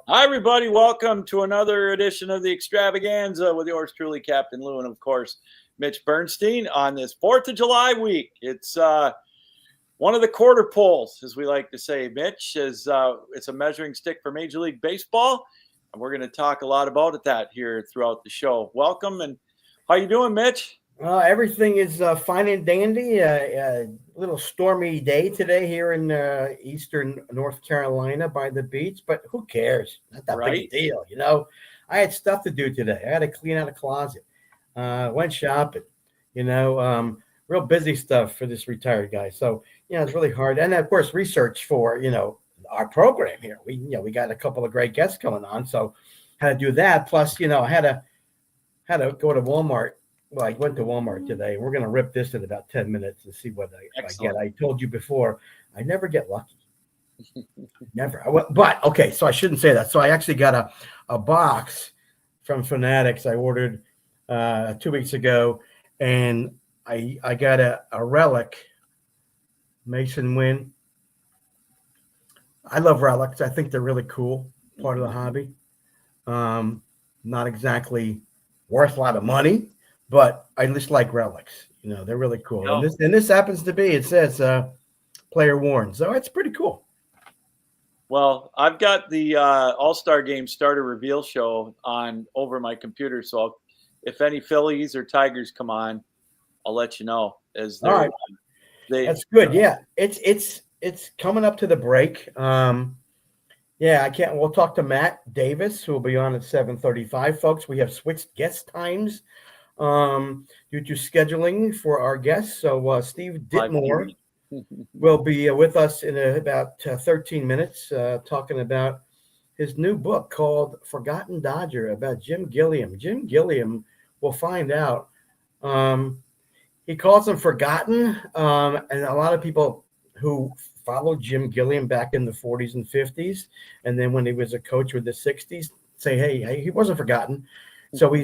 Hi, everybody. Welcome to another edition of the Extravaganza with yours truly, Captain Lou, and of course, Mitch Bernstein on this 4th of July week. It's one of the quarter poles, as we like to say, Mitch, is it's a measuring stick for Major League Baseball. And we're going to talk a lot about that here throughout the show. Welcome. And how you doing, Mitch? Everything is fine and dandy. A little stormy day today here in eastern North Carolina by the beach, but who cares? Not that big a deal, you know. I had stuff to do today. I had to clean out a closet. Went shopping, real busy stuff for this retired guy. So, it's really hard. And of course, research for, our program here. We got a couple of great guests coming on, so had to do that. Plus, I had to go to Walmart. Well, I went to Walmart today. We're going to rip this in about 10 minutes and see what I get. I told you before, I never get lucky. Never. But, okay, so I shouldn't say that. So I actually got a box from Fanatics I ordered 2 weeks ago, and I got a relic, Mason Wynn. I love relics. I think they're really cool, part of the hobby. Not exactly worth a lot of money, but I just like relics. They're really cool. No. And this happens to be, it says player worn. So it's pretty cool. Well, I've got the All-Star Game starter reveal show on over my computer. So if any Phillies or Tigers come on, I'll let you know. All right. That's good. Yeah. It's coming up to the break. We'll talk to Matt Davis, who will be on at 7:35. Folks, we have switched guest times due to scheduling for our guests. So Steve Ditmore will be with us in about 13 minutes talking about his new book called Forgotten Dodger about Jim Gilliam. Jim Gilliam, we'll find out. He calls him forgotten, and a lot of people who followed Jim Gilliam back in the 40s and 50s, and then when he was a coach with the 60s, say, hey, he wasn't forgotten. So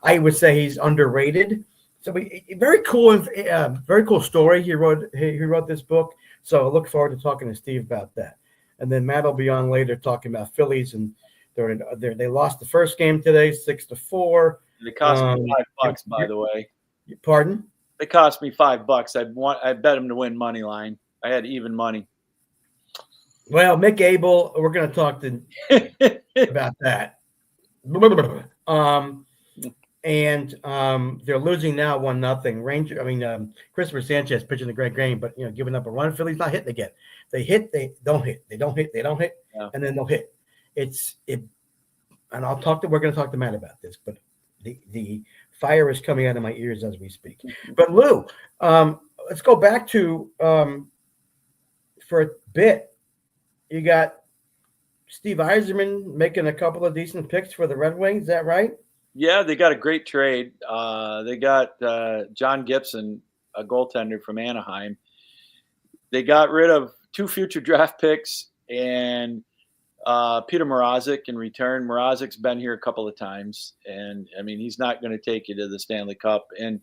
I would say he's underrated. So very cool story. He wrote this book. So I look forward to talking to Steve about that. And then Matt will be on later talking about Phillies, and they lost the first game today, 6-4. They cost me $5, by the way. Pardon? They cost me $5. I bet him to win money line. I had even money. Well, Mick Abel, we're going to talk about that. They're losing now 1-0. Christopher Sanchez pitching a great game, but giving up a run. Philly's not hitting again. They hit, they don't hit. They don't hit, they don't hit, and then they'll hit. And we're going to talk to Matt about this, but the fire is coming out of my ears as we speak. But Lou, let's go back to for a bit. You got Steve Yzerman making a couple of decent picks for the Red Wings. Is that right? Yeah, they got a great trade. They got John Gibson, a goaltender from Anaheim. They got rid of 2 future draft picks and Peter Mrazek in return. Mrazek's been here a couple of times, and he's not going to take you to the Stanley Cup. And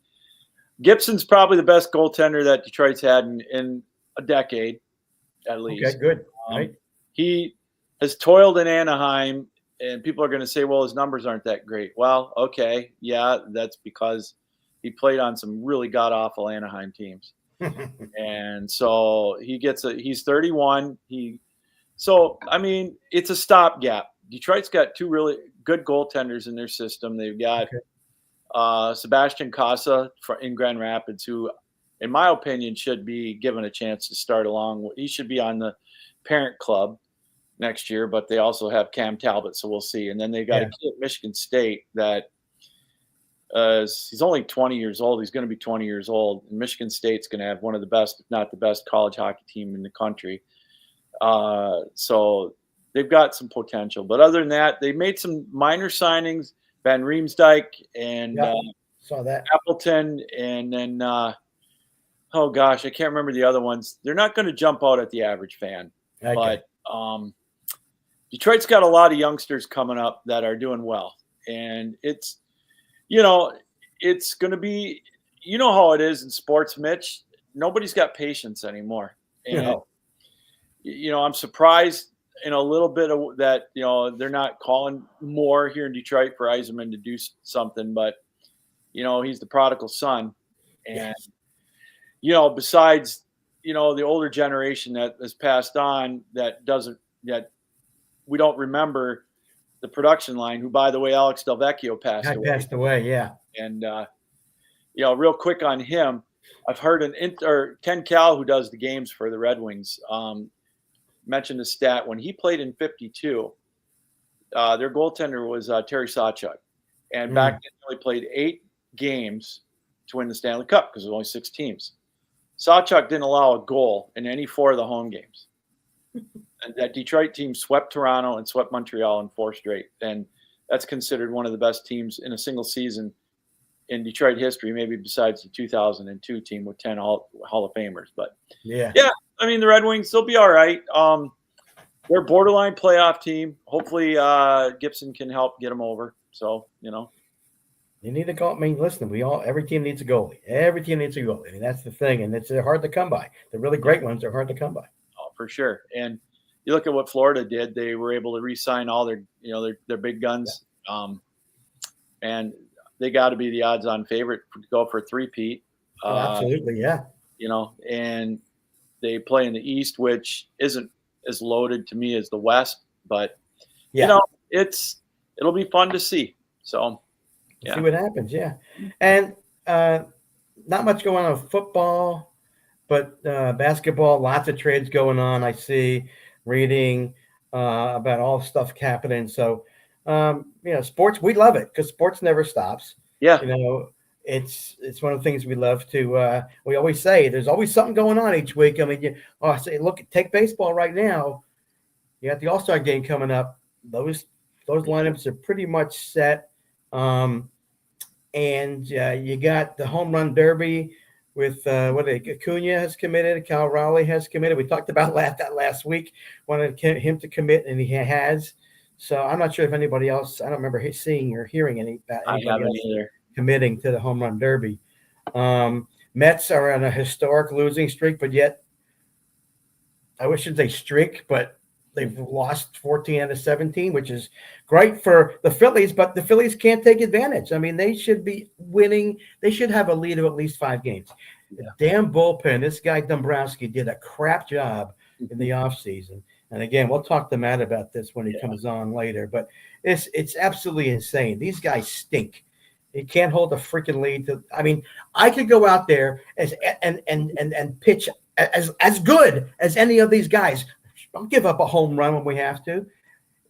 Gibson's probably the best goaltender that Detroit's had in a decade, at least. Okay, good. Right. He has toiled in Anaheim, and people are going to say, well, his numbers aren't that great. Well, okay, yeah, that's because he played on some really god-awful Anaheim teams. And so he's 31. It's a stopgap. Detroit's got 2 really good goaltenders in their system. They've got Sebastian Casa in Grand Rapids, who, in my opinion, should be given a chance to start along. He should be on the parent club next year, but they also have Cam Talbot, so we'll see. And then they got a kid at Michigan State that he's only 20 years old. He's going to be 20 years old. And Michigan State's going to have one of the best, if not the best, college hockey team in the country. So they've got some potential. But other than that, they made some minor signings, Van Riemsdyk and saw that. Appleton, and then oh gosh, I can't remember the other ones. They're not going to jump out at the average fan. Okay. But Detroit's got a lot of youngsters coming up that are doing well. And it's going to be, how it is in sports, Mitch. Nobody's got patience anymore. And, I'm surprised in a little bit of that, they're not calling more here in Detroit for Yzerman to do something, but he's the prodigal son, and Yes. besides the older generation that has passed on that we don't remember the production line, who, by the way, Alex Delvecchio passed away. Passed away, yeah. And real quick on him, I've heard Ken Cal, who does the games for the Red Wings, mentioned a stat when he played in '52. Their goaltender was Terry Sawchuk, and back then he only played 8 games to win the Stanley Cup because there was only 6 teams. Sawchuk didn't allow a goal in any 4 of the home games. And that Detroit team swept Toronto and swept Montreal in 4 straight, and that's considered one of the best teams in a single season in Detroit history, maybe besides the 2002 team with 10 Hall of Famers. But yeah, I mean, the Red Wings, they'll be all right. They're a borderline playoff team. Hopefully Gibson can help get them over. So, You need a goal. I mean, listen, every team needs a goalie. Every team needs a goalie. I mean, that's the thing, and they're hard to come by. The really great ones are hard to come by. Oh, for sure. And you look at what Florida did; they were able to re-sign all their big guns, and they got to be the odds-on favorite to go for a three-peat. Absolutely, yeah. And they play in the East, which isn't as loaded to me as the West, but it'll be fun to see. So. Yeah. See what happens, yeah. And not much going on with football, but basketball, lots of trades going on. I see, reading about all stuff happening. So, sports, we love it because sports never stops. Yeah. It's one of the things we love to. We always say there's always something going on each week. I mean, take baseball right now. You got the All-Star game coming up. Those lineups are pretty much set. And you got the home run derby with Acuna has committed, Cal Raleigh has committed. We talked about that last week. Wanted him to commit, and he has. So I'm not sure if anybody else. I don't remember seeing or hearing anybody else committing to the home run derby. Mets are on a historic losing streak, but yet I wish it'd say streak, but they've lost 14 out of 17, which is great for the Phillies, but the Phillies can't take advantage. I mean, they should be winning. They should have a lead of at least 5 games. The damn bullpen, this guy Dombrowski did a crap job in the offseason. And again, we'll talk to Matt about this when he comes on later, but it's absolutely insane. These guys stink. You can't hold a freaking lead. I could go out there and pitch as good as any of these guys. I'll give up a home run when we have to.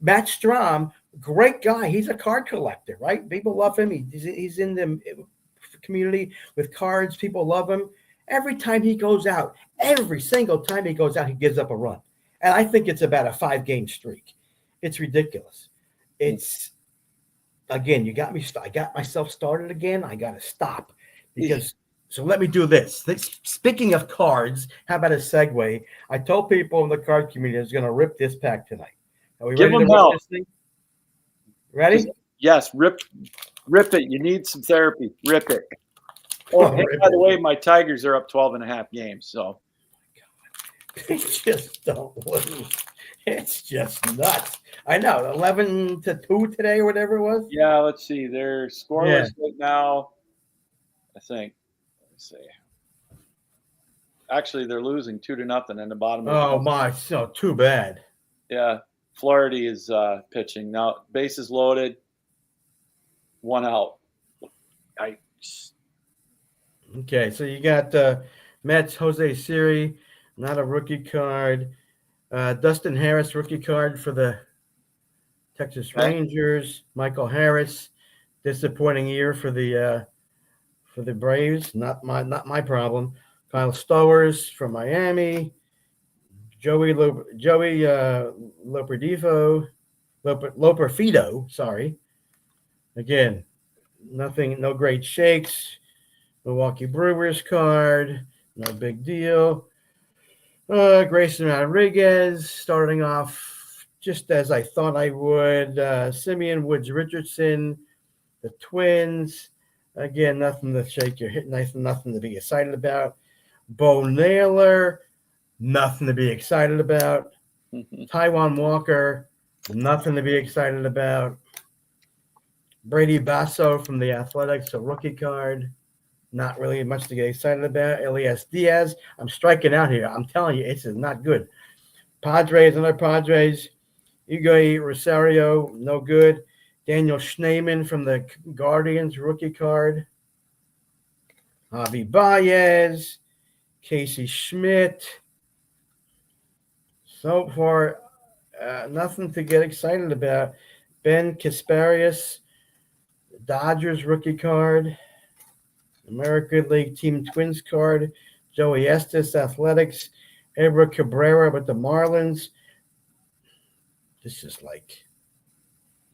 Matt Strom, great guy. He's a card collector, right? People love him. He's in the community with cards. People love him. Every time he goes out, every single time he goes out, he gives up a run. And I think it's about a 5-game streak. It's ridiculous. It's, again, I got myself started again. I got to stop because so let me do this. Speaking of cards, how about a segue? I told people in the card community I was going to rip this pack tonight. Are we ready to rip this thing? Ready? Yes, rip it. You need some therapy. Rip it. Oh, hey, by the way, my Tigers are up 12.5 games. So they just don't lose. It's just nuts. I know. 11-2 today or whatever it was. Yeah, let's see. They're scoreless right now, I think. Let's see. Actually, they're losing 2-0 in the bottom. Oh my! So too bad. Yeah, Flaherty is pitching now. Bases loaded. 1 out. Okay, so you got Mets, Jose Siri, not a rookie card. Dustin Harris, rookie card for the Texas Rangers. Michael Harris, disappointing year for the Braves. Not my problem. Kyle Stowers from Miami. Joey Loperfido. Sorry. Again, nothing. No great shakes. Milwaukee Brewers card. No big deal. Grayson Rodriguez starting off just as I thought I would. Simeon Woods Richardson, the Twins. Again, nothing to shake your head, nothing to be excited about. Bo Naylor, nothing to be excited about. Taiwan Walker, nothing to be excited about. Brady Basso from the Athletics, a rookie card. Not really much to get excited about. Elias Diaz, I'm striking out here. I'm telling you, this is not good. Padres, another Padres. Hugo Rosario, no good. Daniel Schneemann from the Guardians, rookie card. Javi Baez, Casey Schmidt. So far, nothing to get excited about. Ben Kasparius, Dodgers rookie card. American League Team Twins card. Joey Estes, Athletics. Ebra Cabrera with the Marlins. This is like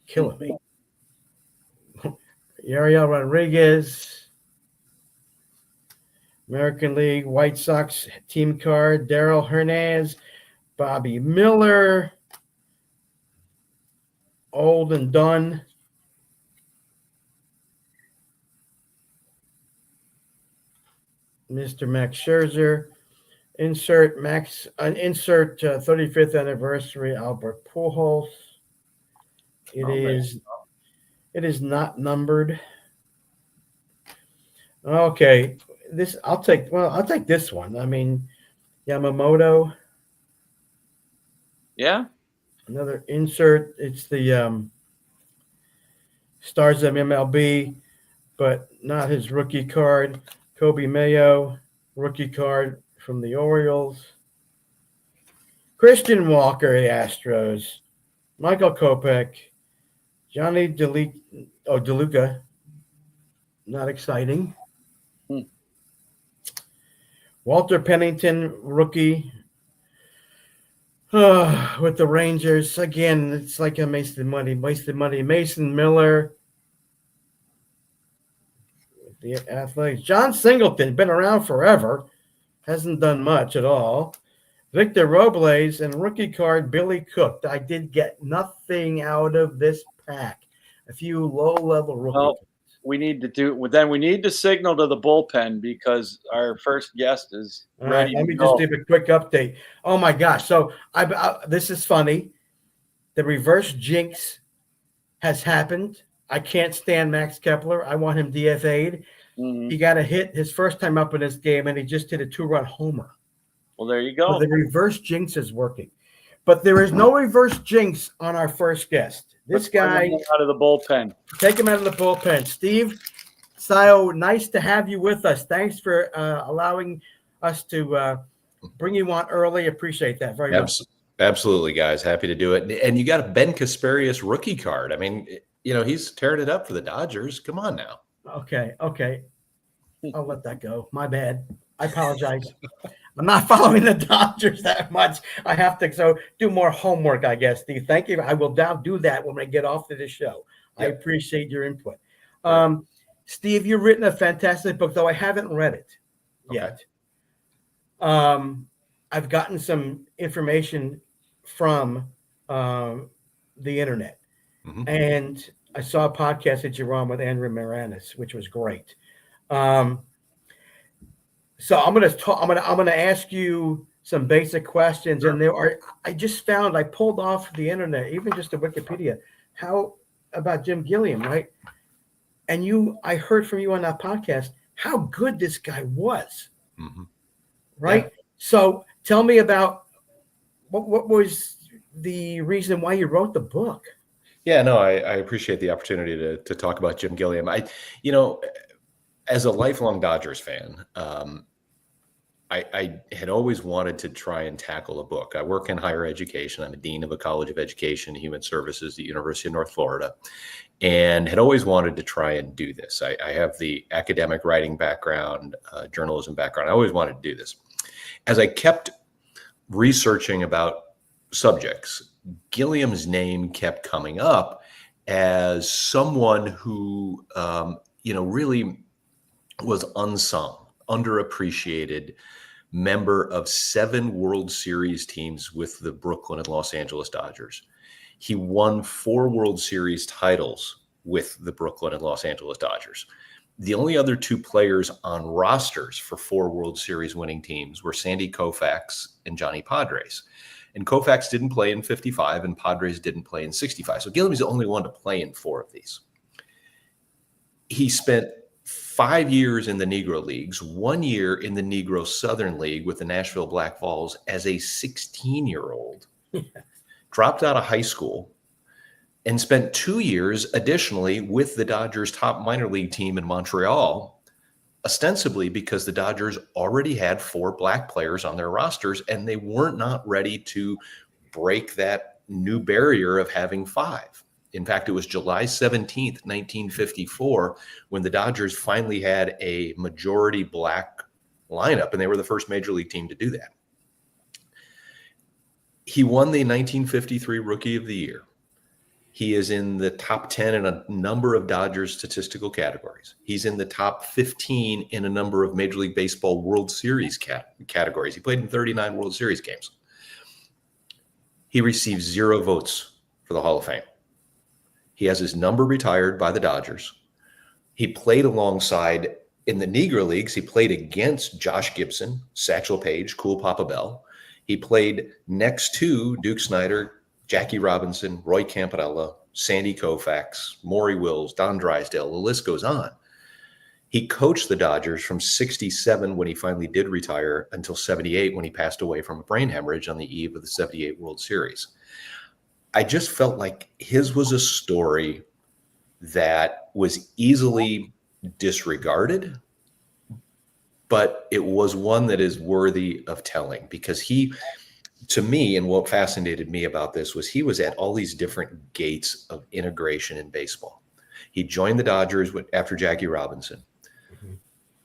killing me. Yariel Rodriguez. American League White Sox team card. Darrell Hernandez. Bobby Miller. Old and done. Mr. Max Scherzer. Insert 35th anniversary Albert Pujols. It is not numbered. Okay, I'll take this one. I mean, Yamamoto. Yeah. Another insert. It's the Stars of MLB, but not his rookie card. Kobe Mayo, rookie card from the Orioles. Christian Walker, the Astros. Michael Kopech. Johnny DeLuca. Not exciting. Walter Pennington, rookie. With the Rangers. Again, it's like a wasted money. Mason Miller. The Athletics. John Singleton, been around forever. Hasn't done much at all. Victor Robles and rookie card Billy Cook. I did get nothing out of this pack. A few low-level rookie cards. We need to signal to the bullpen because our first guest is ready. Let me just give a quick update. Oh my gosh! So this is funny. The reverse jinx has happened. I can't stand Max Kepler. I want him DFA'd. Mm-hmm. He got a hit his first time up in this game, and he just hit a 2-run homer. Well, there you go. So the reverse jinx is working. But there is no reverse jinx on our first guest. This guy out of the bullpen. Take him out of the bullpen. Steve Sayo, nice to have you with us. Thanks for allowing us to bring you on early. Appreciate that very much. Absolutely, guys. Happy to do it. And you got a Ben Kasparius rookie card. I mean, he's tearing it up for the Dodgers. Come on now. Okay. I'll let that go. My bad. I apologize. I'm not following the Dodgers that much. I have to do more homework, I guess, Steve. Thank you. I will now do that when I get off to the show. Yep. I appreciate your input. Steve, you've written a fantastic book, though I haven't read it yet. I've gotten some information from the internet. Mm-hmm. And I saw a podcast that you're on with Andrew Moranis, which was great. So I'm gonna ask you some basic questions, and I pulled off the internet, even just the Wikipedia. How about Jim Gilliam, right? And I heard from you on that podcast how good this guy was, mm-hmm. right? Yeah. So tell me about what was the reason why you wrote the book? Yeah, no, I appreciate the opportunity to talk about Jim Gilliam. As a lifelong Dodgers fan, I had always wanted to try and tackle a book. I work in higher education. I'm a dean of a college of education, human services at the University of North Florida, and had always wanted to try and do this. I have the academic writing background, journalism background. I always wanted to do this. As I kept researching about subjects, Gilliam's name kept coming up as someone who, really was unsung, underappreciated member of 7 World Series teams with the Brooklyn and Los Angeles Dodgers. He won 4 World Series titles with the Brooklyn and Los Angeles Dodgers. The only other 2 players on rosters for 4 World Series winning teams were Sandy Koufax and Johnny Padres. And Koufax didn't play in 55, and Padres didn't play in 65. So Gilliam's the only one to play in 4 of these. He spent 5 years in the Negro Leagues, 1 year in the Negro Southern League with the Nashville Black Vols as a 16-year-old, dropped out of high school, and spent 2 years additionally with the Dodgers' top minor league team in Montreal, ostensibly because the Dodgers already had 4 black players on their rosters, and they weren't not ready to break that new barrier of having 5. In fact, it was July 17th, 1954, when the Dodgers finally had a majority black lineup, and they were the first major league team to do that. He won the 1953 Rookie of the Year. He is in the top 10 in a number of Dodgers statistical categories. He's in the top 15 in a number of Major League Baseball World Series categories. He played in 39 World Series games. He received 0 votes for the Hall of Fame. He has his number retired by the Dodgers. He played alongside, in the Negro Leagues, he played against Josh Gibson, Satchel Paige, Cool Papa Bell. He played next to Duke Snider, Jackie Robinson, Roy Campanella, Sandy Koufax, Maury Wills, Don Drysdale, the list goes on. He coached the Dodgers from 67 when he finally did retire until 78 when he passed away from a brain hemorrhage on the eve of the 78 World Series. I just felt like his was a story that was easily disregarded, but it was one that is worthy of telling because he, to me, and what fascinated me about this was he was at all these different gates of integration in baseball. He joined the Dodgers after Jackie Robinson. Mm-hmm.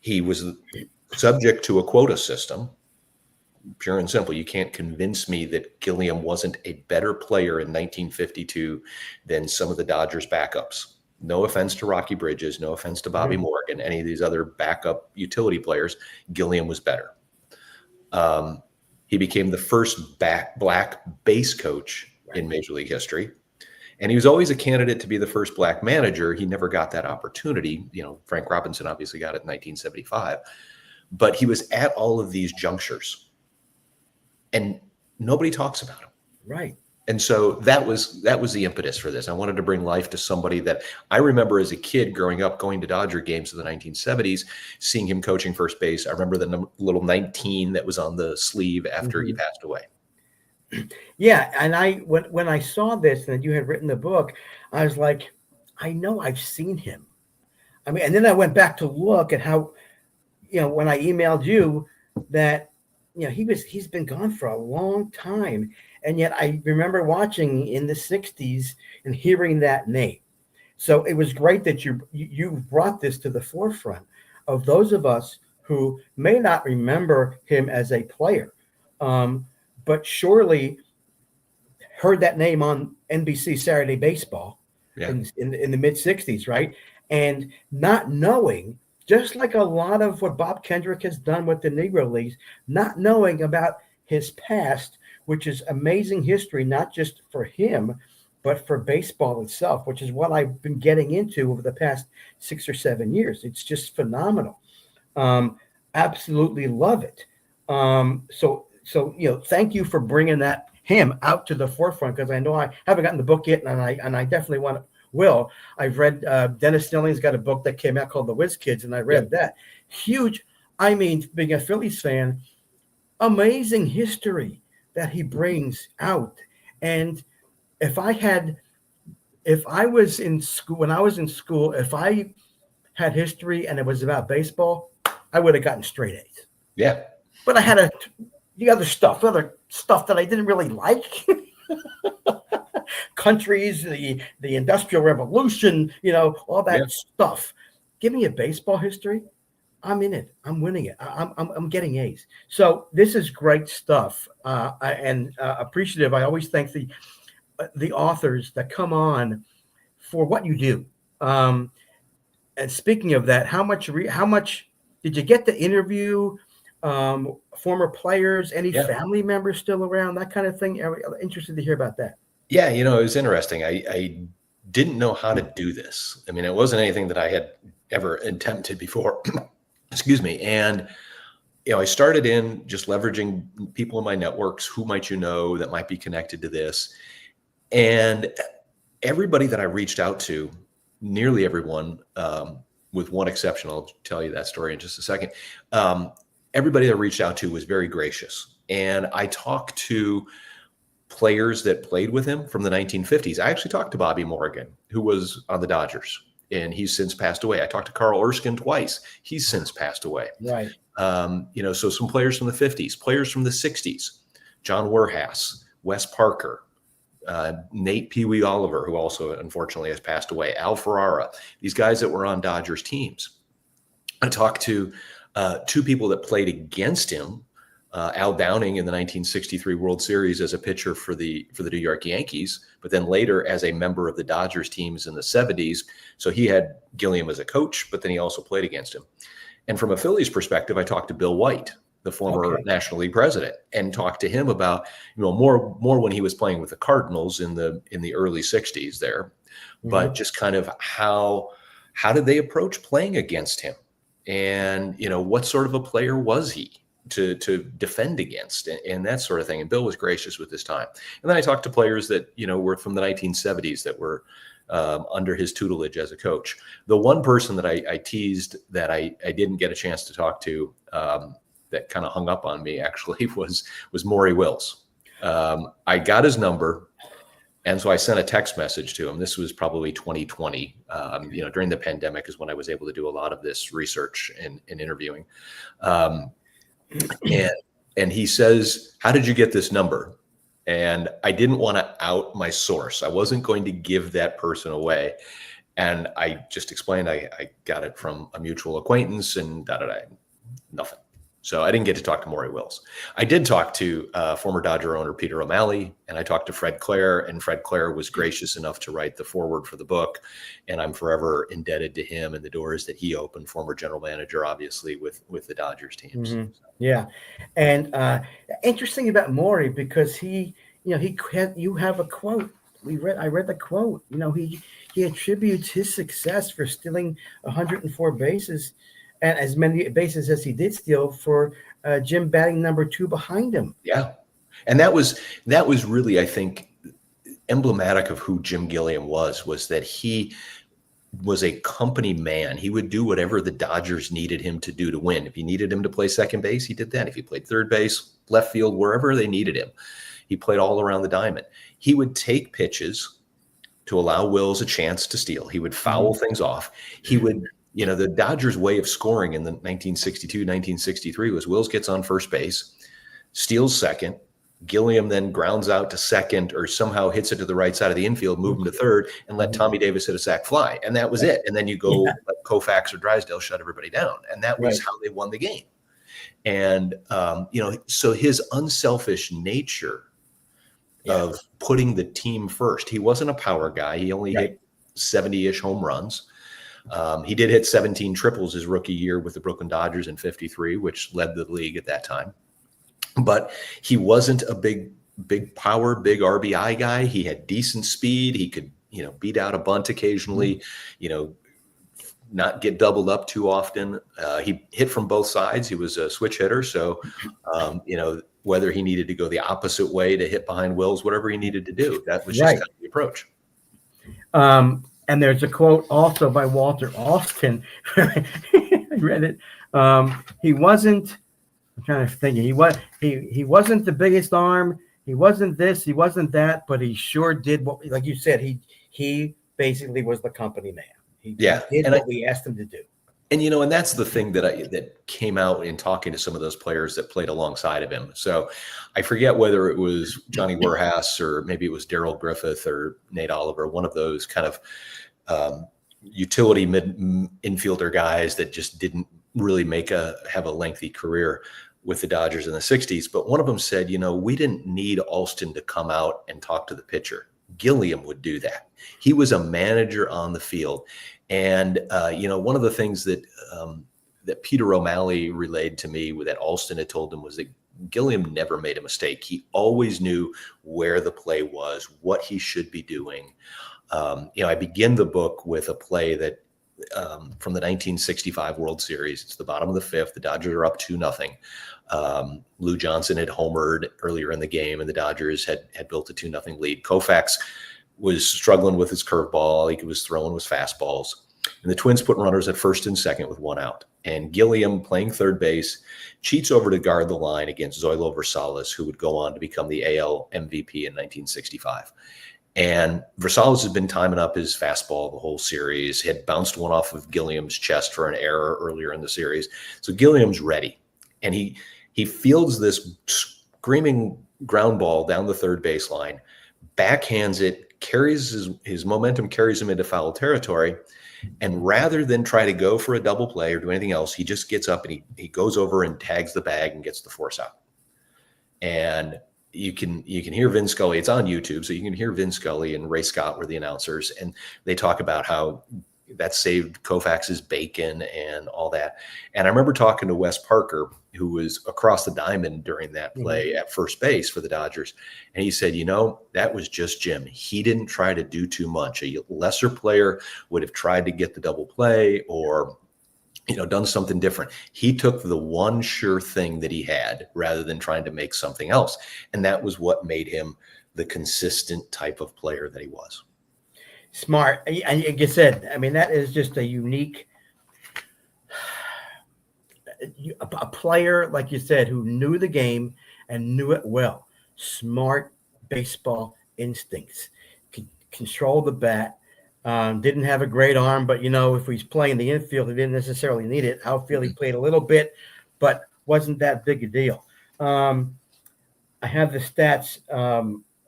He was subject to a quota system, pure and simple. You can't convince me that Gilliam wasn't a better player in 1952 than some of the Dodgers backups. No offense to Rocky Bridges, no offense to Bobby Morgan, any of these other backup utility players. Gilliam was better. He became the first black base coach in Major League history. And he was always a candidate to be the first black manager. He never got that opportunity. You know, Frank Robinson obviously got it in 1975. But he was at all of these junctures. And nobody talks about him. Right. And so that was the impetus for this. I wanted to bring life to somebody that I remember as a kid growing up, going to Dodger games in the 1970s, seeing him coaching first base. I remember the little 19 that was on the sleeve after he passed away. Yeah, and when I saw this and you had written the book, I was like, I know I've seen him. I mean, and then I went back to look at how, you know, when I emailed you that, you know, he's been gone for a long time. And yet I remember watching in the 60s and hearing that name. So it was great that you brought this to the forefront of those of us who may not remember him as a player, but surely heard that name on NBC Saturday Baseball in the mid 60s, right? And not knowing, just like a lot of what Bob Kendrick has done with the Negro Leagues, not knowing about his past, which is amazing history, not just for him, but for baseball itself, which is what I've been getting into over the past 6 or 7 years. It's just phenomenal. Absolutely love it. So you know, thank you for bringing him out to the forefront, because I know I haven't gotten the book yet, and I definitely will. I've read Dennis Snelling's got a book that came out called The Whiz Kids, and I read that. Huge. I mean, being a Phillies fan, amazing history that he brings out. And if I was in school, when I was in school, if I had history and it was about baseball, I would have gotten straight A's. Yeah. But I had the other stuff that I didn't really like. Countries, the Industrial Revolution, you know, all that stuff. Give me a baseball history. I'm in it. I'm winning it. I'm getting A's. So this is great stuff. And appreciative. I always thank the authors that come on for what you do. And speaking of that, how much did you get to interview former players? Any family members still around? That kind of thing. I'm interested to hear about that. Yeah, you know, it was interesting. I didn't know how to do this. I mean, it wasn't anything that I had ever attempted before. Excuse me. And I started in just leveraging people in my networks. Who might you know that might be connected to this? And everybody that I reached out to, nearly everyone, with one exception, I'll tell you that story in just a second. Everybody that I reached out to was very gracious. And I talked to players that played with him from the 1950s. I actually talked to Bobby Morgan, who was on the Dodgers, and he's since passed away. I talked to Carl Erskine twice. He's since passed away. Right. So some players from the 50s, players from the 60s, John Werhaas, Wes Parker, Nate Pee Wee Oliver, who also unfortunately has passed away, Al Ferrara, these guys that were on Dodgers teams. I talked to two people that played against him, Al Downing in the 1963 World Series as a pitcher for the New York Yankees, but then later as a member of the Dodgers teams in the 70s. So he had Gilliam as a coach, but then he also played against him. And from a Phillies perspective, I talked to Bill White, the former National League president, and talked to him about, more when he was playing with the Cardinals in the early 60s there, but just kind of how did they approach playing against him? And, what sort of a player was he to defend against and that sort of thing. And Bill was gracious with his time. And then I talked to players that, were from the 1970s that were under his tutelage as a coach. The one person that I teased that I didn't get a chance to talk to that kind of hung up on me actually was Maury Wills. I got his number. And so I sent a text message to him. This was probably 2020. During the pandemic is when I was able to do a lot of this research and interviewing. And he says, "How did you get this number?" And I didn't want to out my source. I wasn't going to give that person away. And I just explained I got it from a mutual acquaintance and nothing. So I didn't get to talk to Maury Wills. I did talk to former Dodger owner Peter O'Malley, and I talked to Fred Clare, and Fred Clare was gracious enough to write the foreword for the book. And I'm forever indebted to him and the doors that he opened, former general manager, obviously, with the Dodgers teams. Mm-hmm. Yeah. And interesting about Maury, because you have a quote. I read the quote. He attributes his success for stealing 104 bases and as many bases as he did steal for Jim batting number 2 behind him. Yeah. And that was really, I think, emblematic of who Jim Gilliam was that he was a company man. He would do whatever the Dodgers needed him to do to win. If he needed him to play second base, he did that. If he played third base, left field, wherever they needed him, he played all around the diamond. He would take pitches to allow Wills a chance to steal. He would foul things off. He would, the Dodgers' way of scoring in the 1962, 1963 was Wills gets on first base, steals second, Gilliam then grounds out to second or somehow hits it to the right side of the infield, move him to third, and let Tommy Davis hit a sac fly. And that was it. And then you go let Koufax or Drysdale shut everybody down. And that was how they won the game. And, so his unselfish nature of putting the team first. He wasn't a power guy. He only hit 70-ish home runs. He did hit 17 triples his rookie year with the Brooklyn Dodgers in 53, which led the league at that time. But he wasn't a big power, big RBI guy. He had decent speed. He could, beat out a bunt occasionally, not get doubled up too often. He hit from both sides. He was a switch hitter. So, whether he needed to go the opposite way to hit behind Wills, whatever he needed to do, that was just kind of the approach. And there's a quote also by Walter Alston. I read it. He wasn't. I'm trying to think. He wasn't the biggest arm. He wasn't this. He wasn't that. But he sure did what, like you said. He basically was the company man. He did what we asked him to do. And and that's the thing that came out in talking to some of those players that played alongside of him. So I forget whether it was Johnny Werhaas or maybe it was Darrell Griffith or Nate Oliver, one of those kind of utility infielder guys that just didn't really have a lengthy career with the Dodgers in the 60s. But one of them said, we didn't need Alston to come out and talk to the pitcher. Gilliam would do that. He was a manager on the field. And, one of the things that Peter O'Malley relayed to me that Alston had told him was that Gilliam never made a mistake. He always knew where the play was, what he should be doing. I begin the book with a play that from the 1965 World Series. It's the bottom of the fifth. The Dodgers are up 2-0. Lou Johnson had homered earlier in the game, and the Dodgers had built a 2-0 lead. Koufax was struggling with his curveball. All he was throwing was fastballs. And the Twins put runners at first and second with 1 out. And Gilliam, playing third base, cheats over to guard the line against Zoilo Versalles, who would go on to become the AL MVP in 1965. And Versalles had been timing up his fastball the whole series, had bounced one off of Gilliam's chest for an error earlier in the series. So Gilliam's ready. And he fields this screaming ground ball down the third baseline, backhands it, carries his momentum, carries him into foul territory. And rather than try to go for a double play or do anything else, he just gets up and he goes over and tags the bag and gets the force out. And you can hear Vin Scully. It's on YouTube, so you can hear Vin Scully and Ray Scott were the announcers, and they talk about how that saved Koufax's bacon and all that. And I remember talking to Wes Parker, who was across the diamond during that play at first base for the Dodgers. And he said, that was just Jim. He didn't try to do too much. A lesser player would have tried to get the double play or, done something different. He took the one sure thing that he had rather than trying to make something else. And that was what made him the consistent type of player that he was. Smart. And like you said, that is just a unique a player, like you said, who knew the game and knew it well. Smart baseball instincts. Could control the bat. Didn't have a great arm, but if he's playing the infield, he didn't necessarily need it. Outfield, he played a little bit, but wasn't that big a deal. I have the stats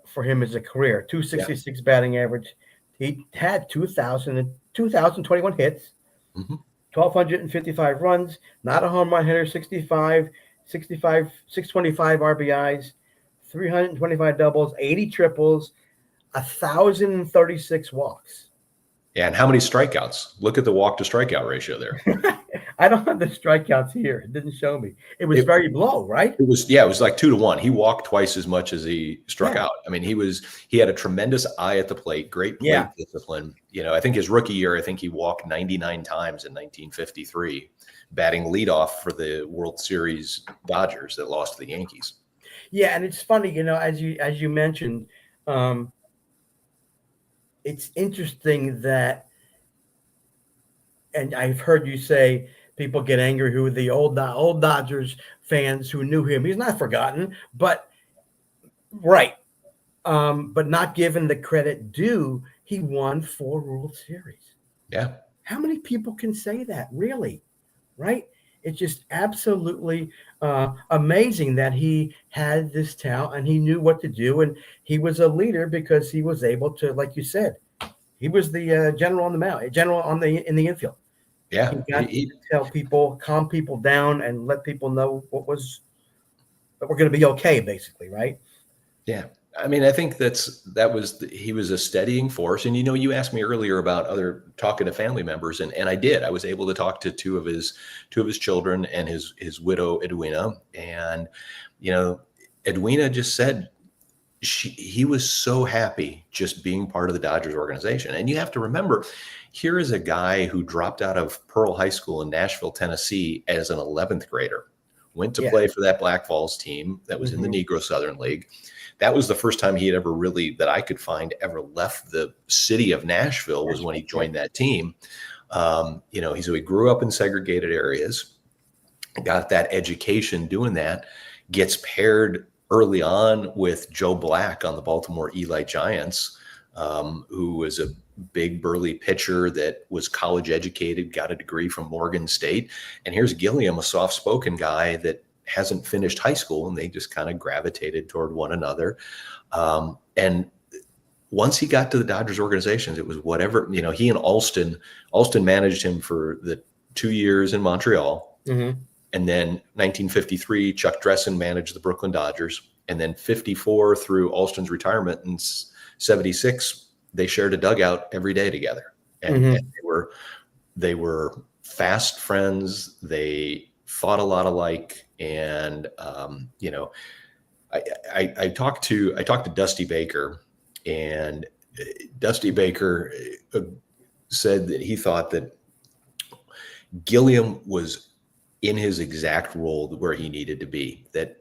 for him as a career: 266 batting average. He had 2,021 hits, 1,255 runs, not a home run hitter, 625 RBIs, 325 doubles, 80 triples, 1,036 walks. Yeah, and how many strikeouts? Look at the walk to strikeout ratio there. I don't have the strikeouts here. It didn't show me. It was very low, right? It was like 2-1. He walked twice as much as he struck out. He had a tremendous eye at the plate, great plate discipline. I think his rookie year, he walked 99 times in 1953, batting leadoff for the World Series Dodgers that lost to the Yankees. Yeah, and it's funny, as you mentioned, it's interesting that, and I've heard you say people get angry who the old Dodgers fans who knew him. He's not forgotten, but not given the credit due. He won 4 World Series. Yeah. How many people can say that, really? Right? It's just absolutely amazing that he had this talent and he knew what to do. And he was a leader because he was able to, like you said, he was the general on the mound, in the infield. Yeah. He got to tell people, calm people down and let people know that we're going to be okay, basically. Right. Yeah. I think he was a steadying force. And, you asked me earlier about talking to family members, and I did. I was able to talk to two of his children and his widow, Edwina. And, Edwina just said he was so happy just being part of the Dodgers organization. And you have to remember, here is a guy who dropped out of Pearl High School in Nashville, Tennessee as an 11th grader, went to play for that Black Falls team that was in the Negro Southern League. That was the first time he had ever that I could find, ever left the city of Nashville, was when he joined that team. So he grew up in segregated areas, got that education doing that, gets paired early on with Joe Black on the Baltimore Eli Giants, who was a big burly pitcher that was college educated, got a degree from Morgan State. And here's Gilliam, a soft-spoken guy that hasn't finished high school, and they just kind of gravitated toward one another. And once he got to the Dodgers organizations, it was whatever, he and Alston managed him for the 2 years in Montreal. Mm-hmm. And then 1953, Chuck Dressen managed the Brooklyn Dodgers. And then 54 through Alston's retirement in 76, they shared a dugout every day together. And they were fast friends. They thought a lot alike. And, I talked to Dusty Baker, and Dusty Baker said that he thought that Gilliam was in his exact role where he needed to be. That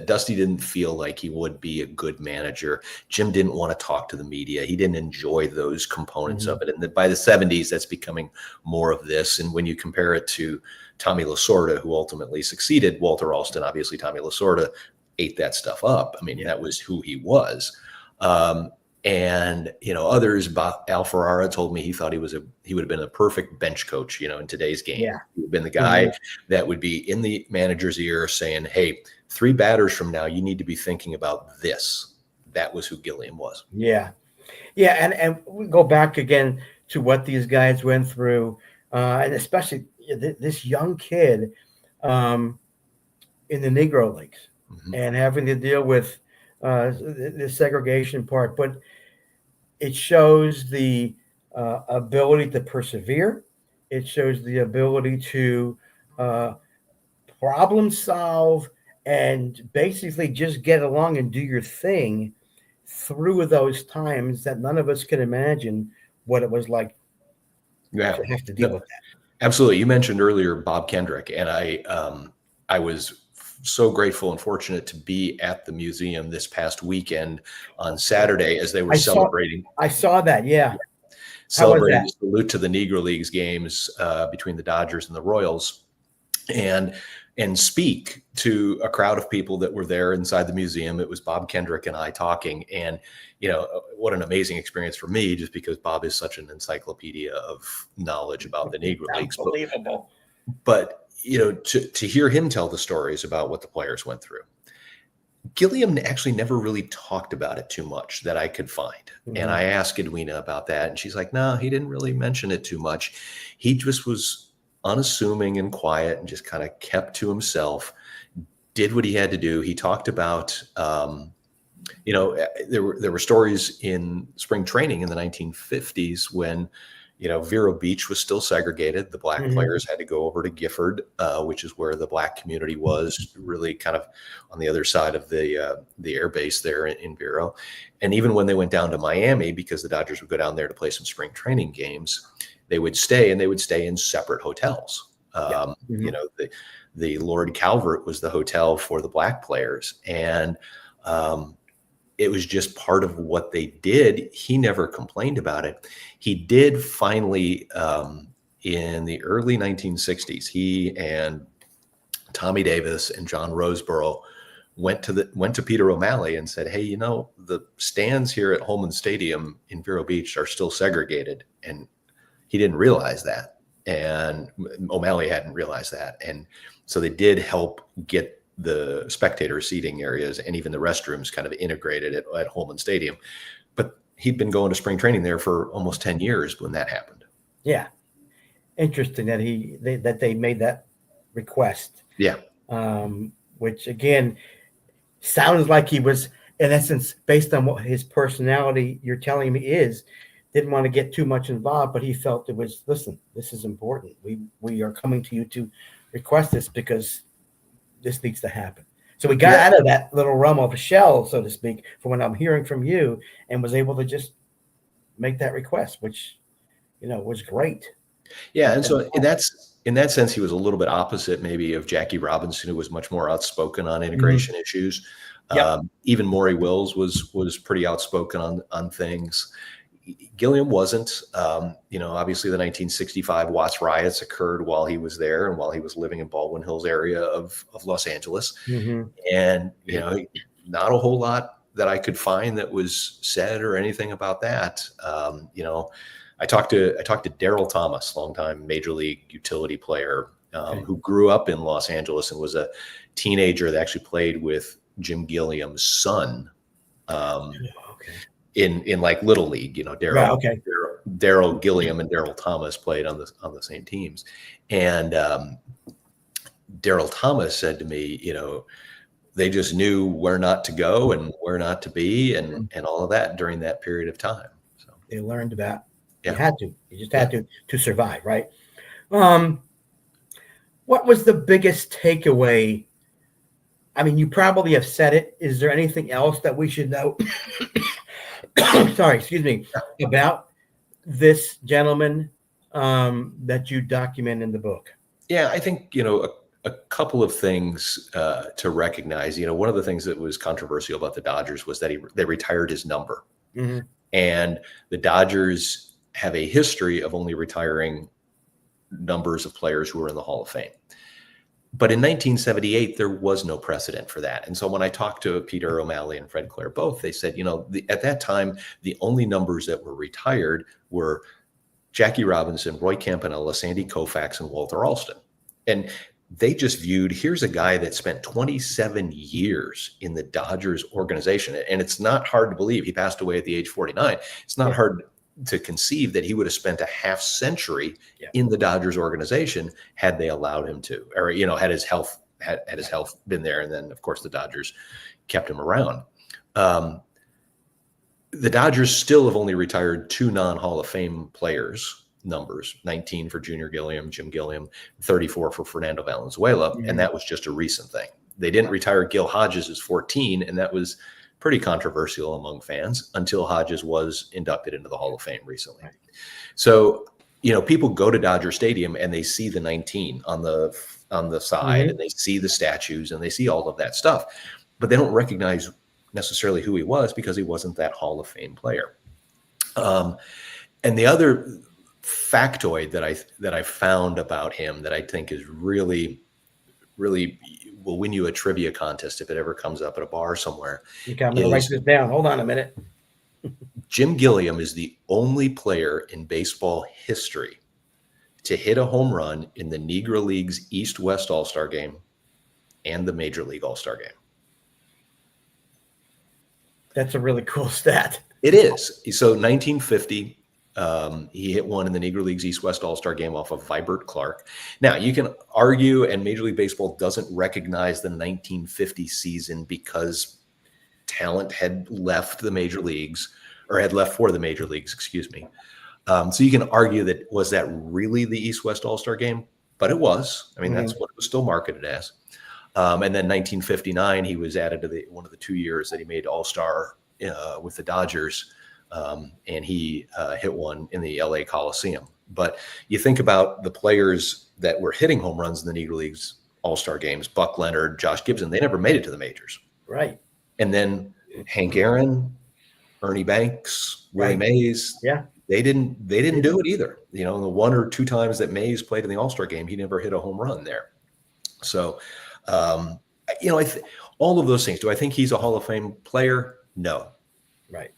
Dusty didn't feel like he would be a good manager. Jim didn't want to talk to the media. He didn't enjoy those components of it. And by the 70s, that's becoming more of this. And when you compare it to Tommy Lasorda, who ultimately succeeded Walter Alston, obviously Tommy Lasorda ate that stuff up. I mean, that was who he was. And, others, Al Ferrara told me he thought he would have been a perfect bench coach, in today's game. Yeah. He would have been the guy that would be in the manager's ear saying, hey, 3 batters from now, you need to be thinking about this. That was who Gilliam was. Yeah. Yeah. And we go back again to what these guys went through, and especially this young kid in the Negro Leagues and having to deal with the segregation part. But it shows the ability to persevere. It shows the ability to problem solve and basically just get along and do your thing through those times that none of us can imagine what it was like to have to deal with that. Absolutely. You mentioned earlier Bob Kendrick, and I was so grateful and fortunate to be at the museum this past weekend on Saturday as they were celebrating. I saw that. Yeah. Celebrating the salute to the Negro Leagues games between the Dodgers and the Royals, and speak to a crowd of people that were there inside the museum. It was Bob Kendrick and I talking, and what an amazing experience for me, just because Bob is such an encyclopedia of knowledge about the Negro Leagues. Unbelievable. But to hear him tell the stories about what the players went through. Gilliam actually never really talked about it too much that I could find. And I asked Edwina about that, and she's like, no, he didn't really mention it too much. He just was unassuming and quiet and just kind of kept to himself, did what he had to do. He talked about, there were stories in spring training in the 1950s when, Vero Beach was still segregated. The black players had to go over to Gifford, which is where the black community was, really kind of on the other side of the air base there in Vero. And even when they went down to Miami, because the Dodgers would go down there to play some spring training games, they would stay in separate hotels. The Lord Calvert was the hotel for the black players. And it was just part of what they did. He never complained about it. He did finally, in the early 1960s, he and Tommy Davis and John Roseboro went to Peter O'Malley and said, hey, the stands here at Holman Stadium in Vero Beach are still segregated. And he didn't realize that. And O'Malley hadn't realized that. And so they did help get the spectator seating areas and even the restrooms kind of integrated at Holman Stadium. But he'd been going to spring training there for almost 10 years when that happened. Yeah. Interesting that they made that request. Yeah. Which again, sounds like he was, in essence, based on what his personality you're telling me didn't want to get too much involved, but he felt it was, listen, this is important. We are coming to you to request this because this needs to happen. So we got out of that little realm of a shell, so to speak, from what I'm hearing from you, and was able to just make that request, which, was great. Yeah. And so in that sense, he was a little bit opposite maybe of Jackie Robinson, who was much more outspoken on integration issues. Even Maury Wills was pretty outspoken on things. Gilliam wasn't. Obviously the 1965 Watts riots occurred while he was there and while he was living in Baldwin Hills area of Los Angeles. And, not a whole lot that I could find that was said or anything about that. I talked to Daryl Thomas, longtime major league utility player, who grew up in Los Angeles and was a teenager that actually played with Jim Gilliam's son. In like Little League, Daryl Gilliam and Daryl Thomas played on the same teams. And Daryl Thomas said to me, they just knew where not to go and where not to be and all of that during that period of time. So they learned about, you just had to survive. Right. What was the biggest takeaway? I mean, you probably have said it. Is there anything else that we should know? Sorry, excuse me, about this gentleman that you document in the book? Yeah, I think, a couple of things to recognize. One of the things that was controversial about the Dodgers was that they retired his number. Mm-hmm. And the Dodgers have a history of only retiring numbers of players who are in the Hall of Fame. But in 1978, there was no precedent for that. And so when I talked to Peter O'Malley and Fred Clare both, they said, at that time, the only numbers that were retired were Jackie Robinson, Roy Campanella, Sandy Koufax, and Walter Alston. And they just viewed, here's a guy that spent 27 years in the Dodgers organization. And it's not hard to believe. He passed away at the age 49. It's not hard to conceive that he would have spent a half century in the Dodgers organization had they allowed him to, or, had his health been there. And then, of course, the Dodgers kept him around. The Dodgers still have only retired 2 non-Hall of Fame players numbers, 19 for Junior Gilliam, Jim Gilliam, 34 for Fernando Valenzuela. And that was just a recent thing. They didn't retire Gil Hodges as 14, and that was pretty controversial among fans until Hodges was inducted into the Hall of Fame recently. So, people go to Dodger Stadium and they see the 19 on the side, and they see the statues and they see all of that stuff, but they don't recognize necessarily who he was because he wasn't that Hall of Fame player. And the other factoid that I found about him that I think is really, really will win you a trivia contest if it ever comes up at a bar somewhere. Okay, I'm going to write this down. Hold on a minute. Jim Gilliam is the only player in baseball history to hit a home run in the Negro League's East-West All-Star Game and the Major League All-Star Game. That's a really cool stat. It is. So 1950, he hit one in the Negro League's East-West All-Star Game off of Vibert Clark. Now, you can argue, and Major League Baseball doesn't recognize the 1950 season because talent had left the major leagues, or had left for the major leagues, excuse me. So you can argue that, was that really the East-West All-Star Game? But it was. I mean, that's what it was still marketed as. And then 1959, he was added to one of the 2 years that he made All-Star with the Dodgers. And he hit one in the LA Coliseum. But you think about the players that were hitting home runs in the Negro League's All-Star games, Buck Leonard, Josh Gibson, they never made it to the majors. Right. And then Hank Aaron, Ernie Banks, Willie Mays, they didn't do it either. The 1 or 2 times that Mays played in the All-Star game, he never hit a home run there. So, all of those things. Do I think he's a Hall of Fame player? No. Right.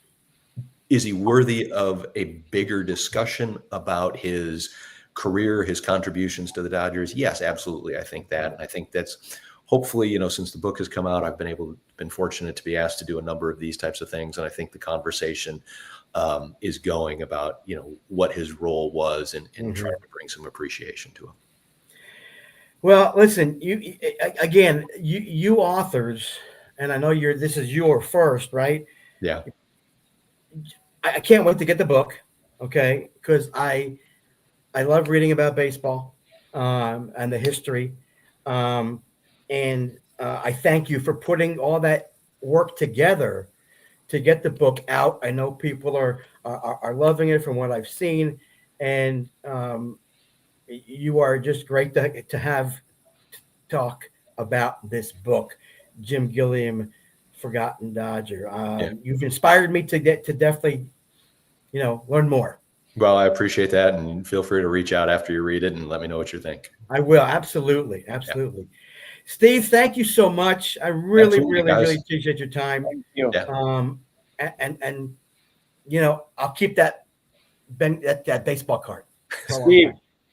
Is he worthy of a bigger discussion about his career, his contributions to the Dodgers? Yes, absolutely. I think that. And I think that's hopefully, since the book has come out, I've been fortunate to be asked to do a number of these types of things. And I think the conversation is going about, what his role was in trying to bring some appreciation to him. Well, listen, you authors, and I know this is your first, right? Yeah. I can't wait to get the book, okay? Because I love reading about baseball and the history, and I thank you for putting all that work together to get the book out. I know people are loving it from what I've seen, and you are just great to have talk about this book, Jim Gilliam, Forgotten Dodger. You've inspired me to definitely, learn more. Well, I appreciate that, and feel free to reach out after you read it and let me know what you think. I will. Absolutely. Yeah. Steve, thank you so much. I really appreciate your time. Thank you. Yeah. And I'll keep that baseball card.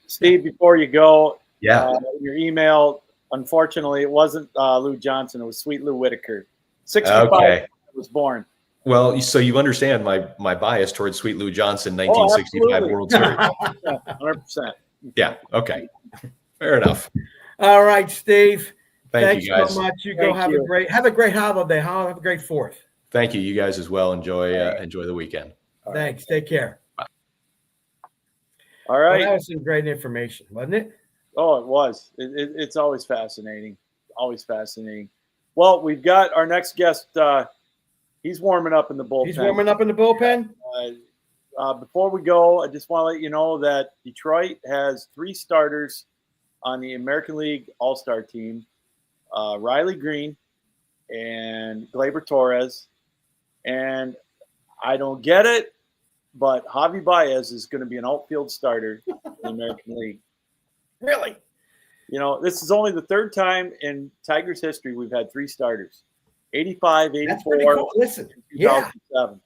Steve, before you go, your email, unfortunately, it wasn't Lou Johnson. It was Sweet Lou Whitaker. 65 was born. Well, so you understand my bias towards Sweet Lou Johnson, 1965 World Series. 100%. Yeah. Okay. Fair enough. All right, Steve. Thanks you guys so much. You go have a great holiday. Have a great 4th. Thank you. You guys as well. Enjoy the weekend. Thanks. Take care. Bye. All right. Well, that was some great information, wasn't it? Oh, it was. It's always fascinating. Always fascinating. Well, we've got our next guest. He's warming up in the bullpen. He's warming up in the bullpen? before we go, I just want to let you know that Detroit has 3 starters on the American League All-Star team: Riley Green and Gleyber Torres. And I don't get it, but Javi Baez is going to be an outfield starter in the American League. Really? You know, this is only the 3rd time in Tigers history we've had 3 starters: 85, 84, That's pretty cool. Listen, 2007.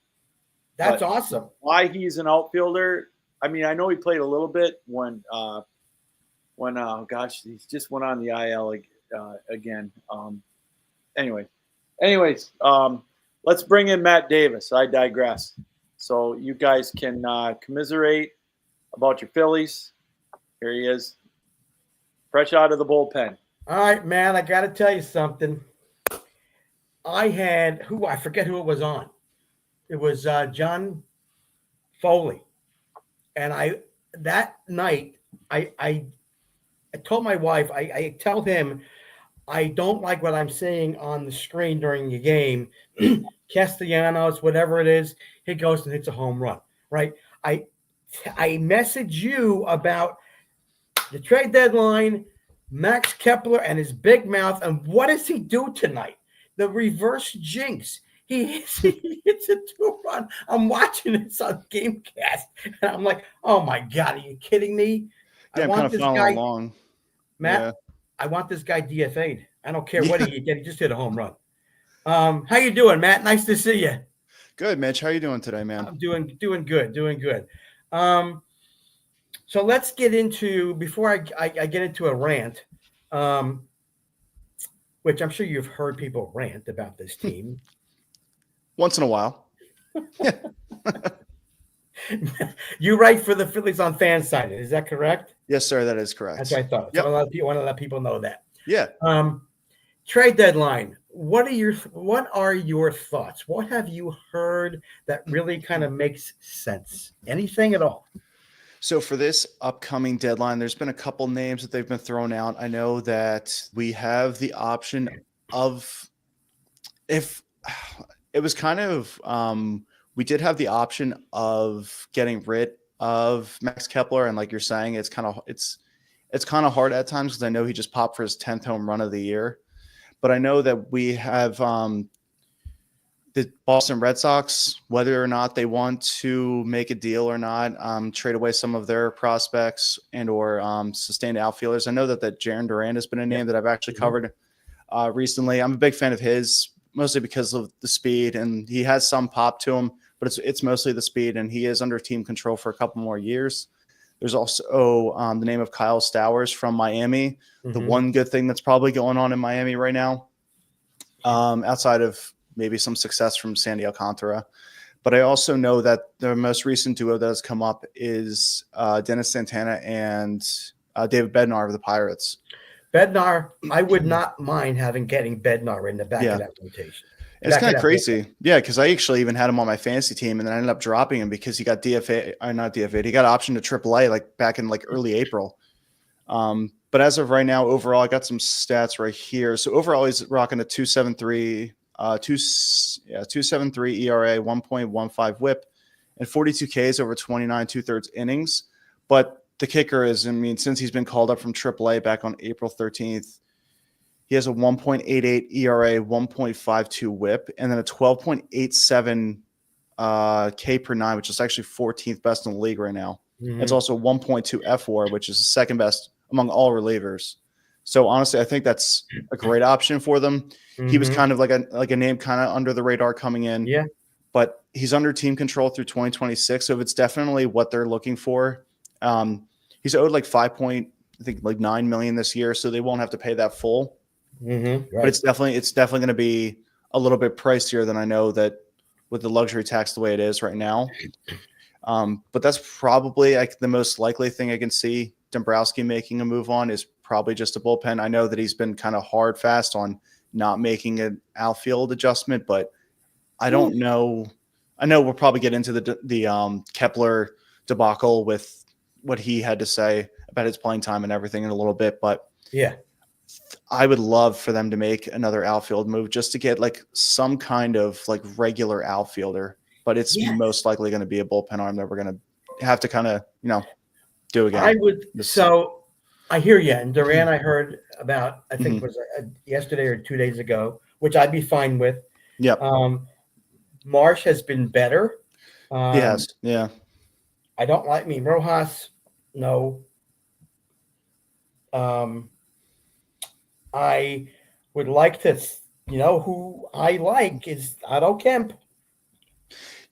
That's But awesome. why he's an outfielder? I mean, I know he played a little bit when he just went on the IL again. Anyways, let's bring in Matt Davis. I digress. So you guys can commiserate about your Phillies. Here he is, fresh out of the bullpen. All right, man, I got to tell you something. I forget who it was on. It was John Foley. And that night, I told my wife, I tell him, I don't like what I'm seeing on the screen during the game. Castellanos, whatever it is, he goes and hits a home run, right? I message you about the trade deadline, Max Kepler and his big mouth, and what does he do tonight? The reverse jinx. He hits a 2-run. I'm watching this on Gamecast, and I'm like, oh, my God, are you kidding me? Yeah, I'm kind of following along. Matt, Yeah. I want this guy DFA'd. I don't care what he did. He just hit a home run. How you doing, Matt? Nice to see you. Good, Mitch. How you doing today, man? I'm doing good. So let's get into, before I get into a rant, which I'm sure you've heard people rant about this team. Once in a while. You write for the Phillies on Fansided, is that correct? Yes, sir. That is correct. That's what I thought. Yep. So I want to let people know that. Yeah. Trade deadline. What are your thoughts? What have you heard that really kind of makes sense? Anything at all? So for this upcoming deadline, there's been a couple names that they've been thrown out. I know that we have the option of, if it was kind of, we did have the option of getting rid of Max Kepler. And like you're saying, it's kind of hard at times because I know he just popped for his 10th home run of the year. But I know that we have the Boston Red Sox, whether or not they want to make a deal or not, trade away some of their prospects and or sustained outfielders. I know that Jarren Duran has been a name that I've actually covered recently. I'm a big fan of his, mostly because of the speed, and he has some pop to him, but it's mostly the speed, and he is under team control for a couple more years. There's also the name of Kyle Stowers from Miami. The one good thing that's probably going on in Miami right now, outside of maybe some success from Sandy Alcantara. But I also know that the most recent duo that has come up is Dennis Santana and David Bednar of the Pirates. Bednar, I would not mind getting Bednar in the back of that rotation. It's kind of crazy. Yeah, because I actually even had him on my fantasy team, and then I ended up dropping him because he got not DFA'd. He got optioned to AAA like back in like early April. But as of right now, overall, I got some stats right here. So overall, he's rocking a 2.73 ERA, 1.15 WHIP, and 42 Ks over 29 2/3 innings. But the kicker is, I mean, since he's been called up from AAA back on April 13th, he has a 1.88 ERA, 1.52 WHIP, and then a 12.87 K per nine, which is actually 14th best in the league right now. It's also 1.2 FWAR, which is the second best among all relievers. So honestly, I think that's a great option for them. He was kind of like a name kind of under the radar coming in. Yeah. But he's under team control through 2026. So if it's definitely what they're looking for, he's owed like $9 million this year. So they won't have to pay that full. Right. But it's definitely going to be a little bit pricier than I know that with the luxury tax the way it is right now. But that's probably like the most likely thing I can see Dombrowski making a move on is probably just a bullpen. I know that he's been kind of hard fast on not making an outfield adjustment, but I don't know. I know we'll probably get into the Kepler debacle with what he had to say about his playing time and everything in a little bit, but yeah, I would love for them to make another outfield move just to get like some kind of like regular outfielder. but it's most likely going to be a bullpen arm that we're going to have to kind of, do again. I would. So I hear you. And Duran, I heard about, I think it was yesterday or 2 days ago, which I'd be fine with. Yep. Marsh has been better. He has. Yeah. I don't like me. Rojas, no. I would like to, who I like is Otto Kemp.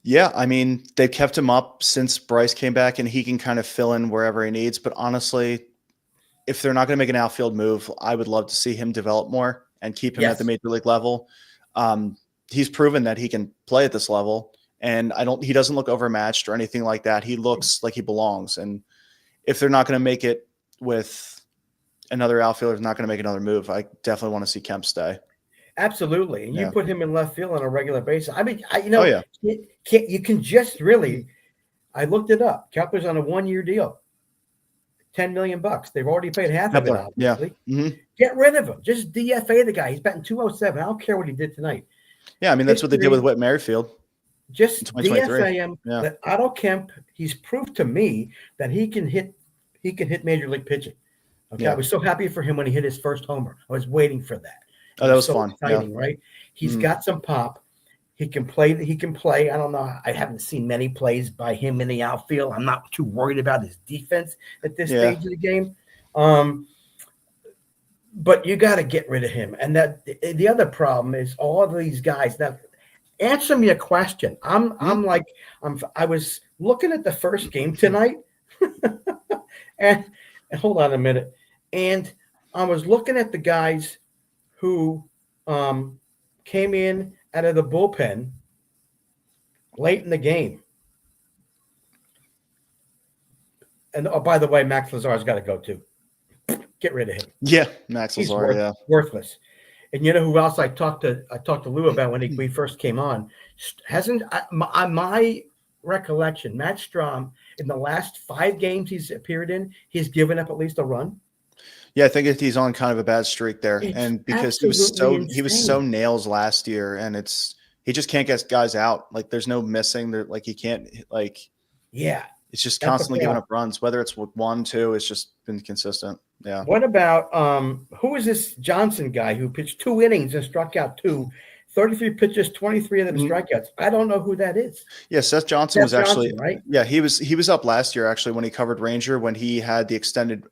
Yeah, I mean, they've kept him up since Bryce came back, and he can kind of fill in wherever he needs. But honestly, if they're not going to make an outfield move, I would love to see him develop more and keep him at the major league level. He's proven that he can play at this level, and he doesn't look overmatched or anything like that. He looks like he belongs. And if they're not going to make it with another outfielder, not going to make another move, I definitely want to see Kemp stay. Absolutely. And you put him in left field on a regular basis. I mean, you can just really, I looked it up. Kepler's on a 1-year deal, $10 million. They've already paid half of it, obviously. Yeah. Get rid of him. Just DFA the guy. He's batting 207. I don't care what he did tonight. Yeah, I mean, that's what they did with Whit Merrifield. Just DFA him. Yeah. Otto Kemp, he's proved to me that he can hit major league pitching. Okay. Yeah. I was so happy for him when he hit his first homer. I was waiting for that. Oh, that was so fun. Exciting, right? He's got some pop. He can play. I don't know. I haven't seen many plays by him in the outfield. I'm not too worried about his defense at this stage of the game. But you got to get rid of him. And that the other problem is all of these guys. Now, answer me a question. I was looking at the first game tonight, and hold on a minute. And I was looking at the guys who came in out of the bullpen late in the game. And by the way, Max Lazar's got to go too. Get rid of him. Yeah, Max Lazar, worthless. And you know who else I talked to Lou about when we first came on? On my recollection, Matt Strom, in the last 5 games he's appeared in, he's given up at least a run. Yeah, I think he's on kind of a bad streak there, and because he was so nails last year, and he just can't get guys out. Like there's no missing. Like he can't It's just constantly giving up runs. Whether it's 1, 2, it's just been consistent. Yeah. What about who is this Johnson guy who pitched 2 innings and struck out 2? 33 pitches, 23 of them strikeouts. I don't know who that is. Yeah, Seth Johnson was actually right. Yeah, he was up last year actually when he covered Ranger when he had the extended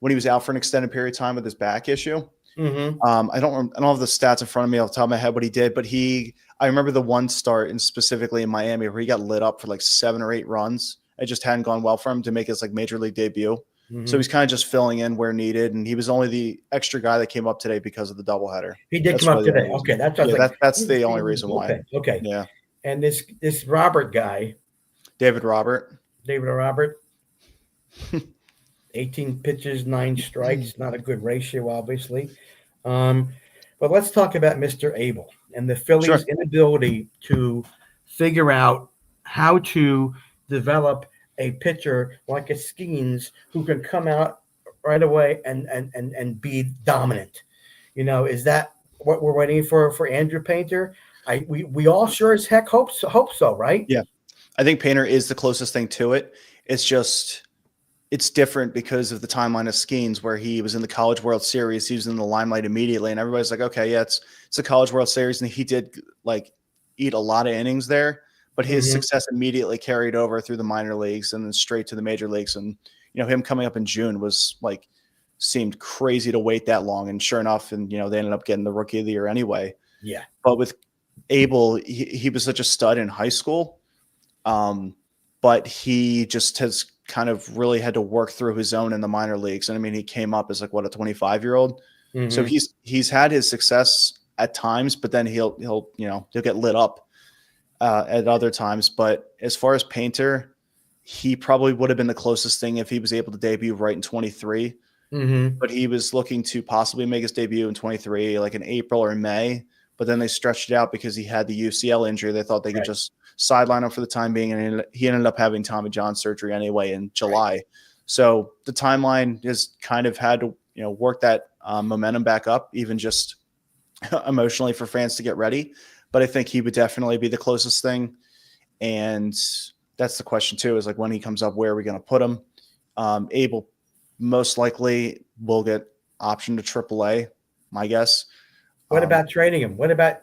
when he was out for an extended period of time with his back issue. I don't have the stats in front of me off the top of my head what he did, but I remember the one start and specifically in Miami where he got lit up for like 7 or 8 runs. It just hadn't gone well for him to make his like major league debut. So he's kind of just filling in where needed, and he was only the extra guy that came up today because of the doubleheader. He did come up today. Okay, that's the only reason why. Okay, yeah. And this Robert guy, David Robert, 18 pitches, 9 strikes, not a good ratio, obviously. But let's talk about Mr. Abel and the Phillies' inability to figure out how to develop a pitcher like a Skeens who can come out right away and be dominant. Is that what we're waiting for Andrew Painter? We all sure as heck hope so, right? Yeah. I think Painter is the closest thing to it. It's different because of the timeline of Skeens where he was in the College World Series. He was in the limelight immediately, and everybody's like, okay, yeah, it's a College World Series, and he did like eat a lot of innings there. But his success immediately carried over through the minor leagues and then straight to the major leagues. And, him coming up in June seemed crazy to wait that long. And sure enough, and, they ended up getting the Rookie of the Year anyway. Yeah. But with Abel, he was such a stud in high school. But he just has kind of really had to work through his own in the minor leagues. And I mean, he came up as a 25-year-old. So he's had his success at times, but then he'll get lit up at other times. But as far as Painter, he probably would have been the closest thing if he was able to debut right in 23. But he was looking to possibly make his debut in 23, like in April or May. But then they stretched it out because he had the UCL injury. They thought they could just sideline him for the time being. And he ended up having Tommy John surgery anyway in July. Right. So the timeline has kind of had to, work that momentum back up, even just emotionally for fans to get ready. but I think he would definitely be the closest thing. And that's the question too, is like when he comes up, where are we going to put him? Abel most likely will get option to AAA, my guess. What about trading him? What about,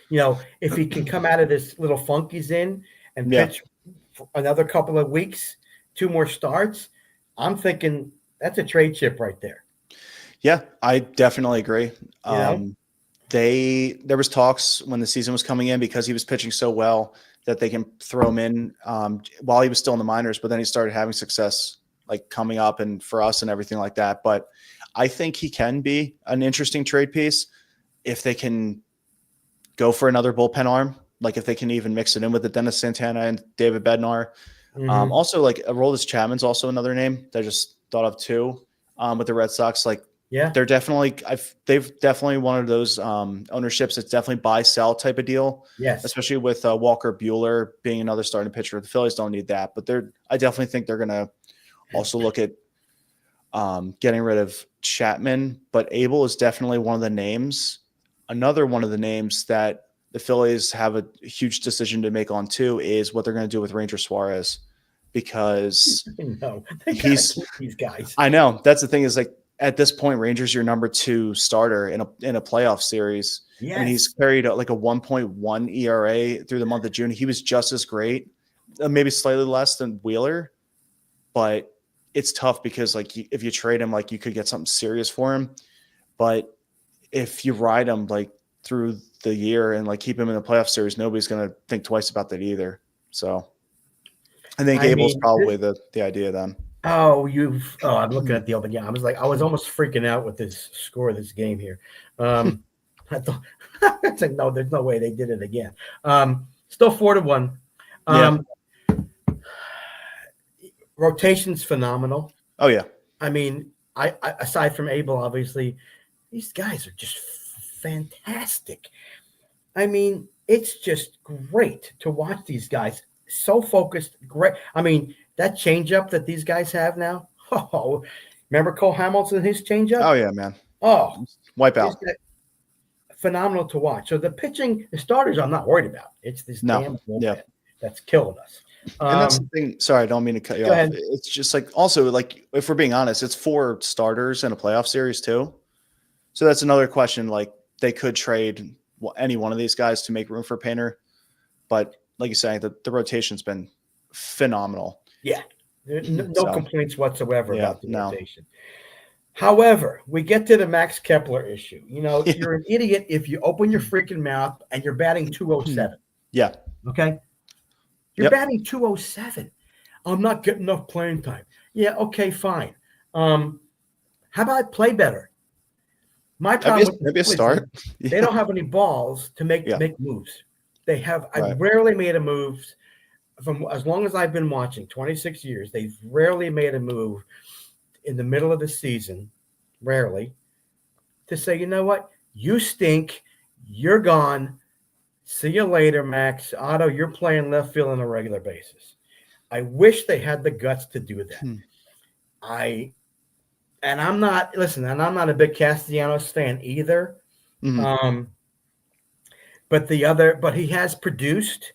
if he can come out of this little funk he's in and pitch for another couple of weeks, 2 more starts? I'm thinking that's a trade chip right there. Yeah, I definitely agree. There was talks when the season was coming in, because he was pitching so well, that they can throw him in while he was still in the minors, but then he started having success like coming up and for us and everything like that. But I think he can be an interesting trade piece if they can go for another bullpen arm, like if they can even mix it in with the Dennis Santana and David Bednar. Also, like Aroldis Chapman's also another name that I just thought of too, with the Red Sox. Like, they're definitely they've definitely one of those ownerships that's definitely buy sell type of deal. Yes, especially with Walker Buehler being another starting pitcher. The Phillies don't need that, but I definitely think they're going to also look at getting rid of Chapman. But Abel is definitely one of the names. Another one of the names that the Phillies have a huge decision to make on too is what they're going to do with Ranger Suarez, because he's these guys. I know that's the thing, is like, at this point, Rangers your number 2 starter in a playoff series. Yes. I mean, he's carried like a 1.1 ERA through the month of June. He was just as great, maybe slightly less than Wheeler, but it's tough because like if you trade him, like you could get something serious for him. But if you ride him like through the year and like keep him in the playoff series, nobody's going to think twice about that either. So I think Abel's probably the idea then. I'm looking at the open. Yeah, I was almost freaking out with this score of this game here. I thought, it's like, no, there's no way they did it again. Still 4-1. Rotation's phenomenal. Oh yeah. I mean, I aside from Abel, obviously, these guys are just fantastic. I mean, it's just great to watch these guys. So focused, great. I mean, that changeup that these guys have now. Oh, remember Cole Hamilton, his changeup? Oh yeah, man. Oh, wipe out. Phenomenal to watch. So the pitching, the starters, I'm not worried about. It's this damn bullpen that's killing us. And that's the thing. Sorry, I don't mean to cut you off. Ahead. It's just like, also, like, if we're being honest, it's 4 starters in a playoff series too. So that's another question. Like, they could trade any one of these guys to make room for Painter, but like you say, the rotation's been phenomenal. Yeah, no complaints whatsoever about the rotation. However, we get to the Max Kepler issue. You're an idiot if you open your freaking mouth and you're batting 207. Yeah. Okay. You're batting 207. I'm not getting enough playing time. Yeah. Okay. Fine. How about I play better? My problem maybe a start. They don't have any balls to make moves. They have. I've rarely made a move from as long as I've been watching, 26 years. They've rarely made a move in the middle of the season, rarely, to say, you know what, you stink, you're gone, see you later, Max. Otto, you're playing left field on a regular basis. I wish they had the guts to do that. I'm not a big Castellanos fan either. But he has produced.